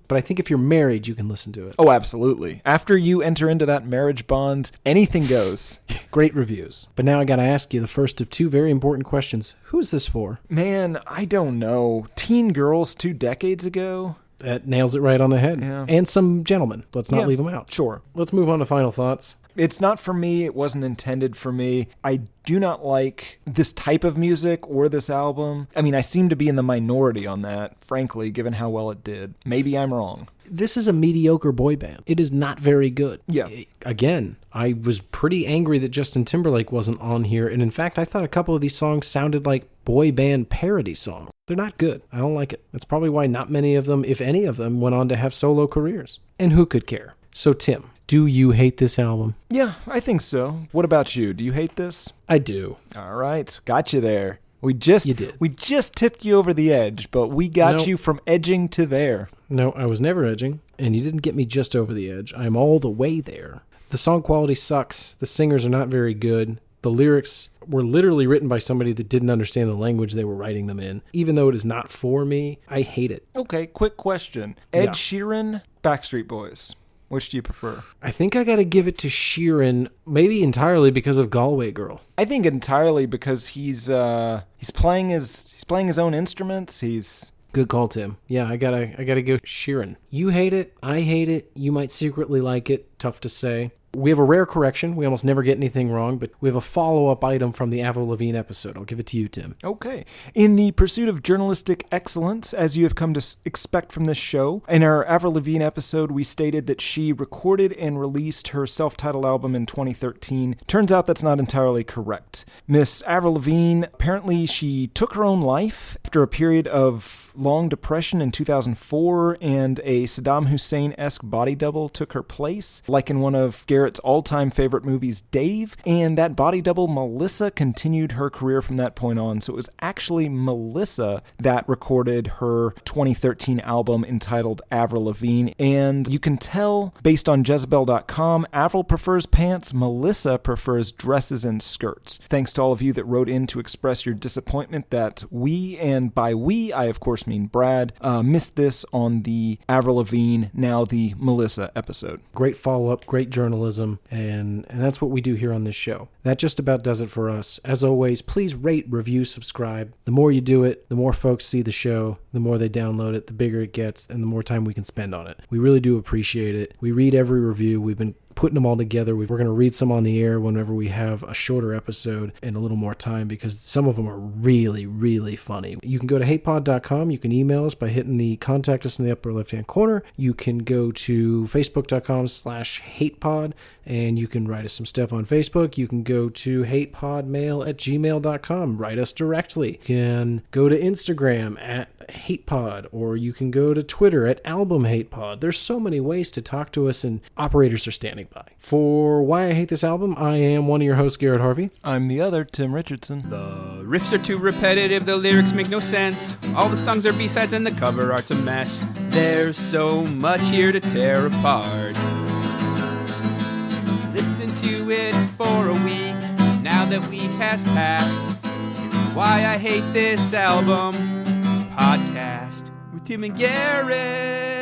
But I think if you're married, you can listen to it. Oh, absolutely. After you enter into that marriage bond, anything goes. Great reviews. But now I got to ask you the first of two very important questions. Who's this for? Man, I don't know. Teen girls 2 decades ago? That nails it right on the head. Yeah. And some gentlemen. Let's not leave them out. Sure. Let's move on to final thoughts. It's not for me. It wasn't intended for me. I do not like this type of music or this album. I mean, I seem to be in the minority on that, frankly, given how well it did. Maybe I'm wrong. This is a mediocre boy band. It is not very good. Yeah. Again, I was pretty angry that Justin Timberlake wasn't on here. And in fact, I thought a couple of these songs sounded like boy band parody songs. They're not good. I don't like it. That's probably why not many of them, if any of them, went on to have solo careers. And who could care? So, Tim, do you hate this album? Yeah, I think so. What about you? Do you hate this? I do. All right. Got you there. You did. We just tipped you over the edge, but we got you from edging to there. No, I was never edging, and you didn't get me just over the edge. I'm all the way there. The song quality sucks. The singers are not very good. The lyrics were literally written by somebody that didn't understand the language they were writing them in. Even though it is not for me, I hate it. Okay, quick question. Ed Sheeran, Backstreet Boys. Which do you prefer? I think I got to give it to Sheeran, maybe entirely because of Galway Girl. I think entirely because he's playing his own instruments. He's good call, Tim. Yeah, I gotta go Sheeran. You hate it. I hate it. You might secretly like it. Tough to say. We have a rare correction. We almost never get anything wrong, but we have a follow-up item from the Avril Lavigne episode. I'll give it to you, Tim. Okay. In the pursuit of journalistic excellence, as you have come to expect from this show, in our Avril Lavigne episode, we stated that she recorded and released her self-titled album in 2013. Turns out that's not entirely correct. Miss Avril Lavigne, apparently she took her own life after a period of long depression in 2004, and a Saddam Hussein-esque body double took her place, like in one of Garrett's all-time favorite movies, Dave, and that body double, Melissa, continued her career from that point on. So it was actually Melissa that recorded her 2013 album entitled Avril Lavigne, and you can tell based on Jezebel.com, Avril prefers pants, Melissa prefers dresses and skirts. Thanks to all of you that wrote in to express your disappointment that we, and by we, I of course mean Brad, missed this on the Avril Lavigne, now the Melissa episode. Great follow-up, great journalism. And that's what we do here on this show. That just about does it for us. As always, please rate, review, subscribe. The more you do it, the more folks see the show, the more they download it, the bigger it gets, and the more time we can spend on it. We really do appreciate it. We read every review. We've been putting them all together. We're going to read some on the air whenever we have a shorter episode and a little more time, because some of them are really, really funny. You can go to hatepod.com. You can email us by hitting the contact us in the upper left-hand corner. You can go to facebook.com/hatepod, and you can write us some stuff on Facebook. You can go to hatePodMail@gmail.com. Write us directly. You can go to Instagram @HatePod, or you can go to Twitter @AlbumHatePod. There's so many ways to talk to us, and operators are standing by. For Why I Hate This Album, I am one of your hosts, Garrett Harvey. I'm the other, Tim Richardson. The riffs are too repetitive, the lyrics make no sense. All the songs are B-sides and the cover art's a mess. There's so much here to tear apart. Listen to it for a week, now that week has passed. Here's Why I Hate This Album podcast with Tim and Garrett.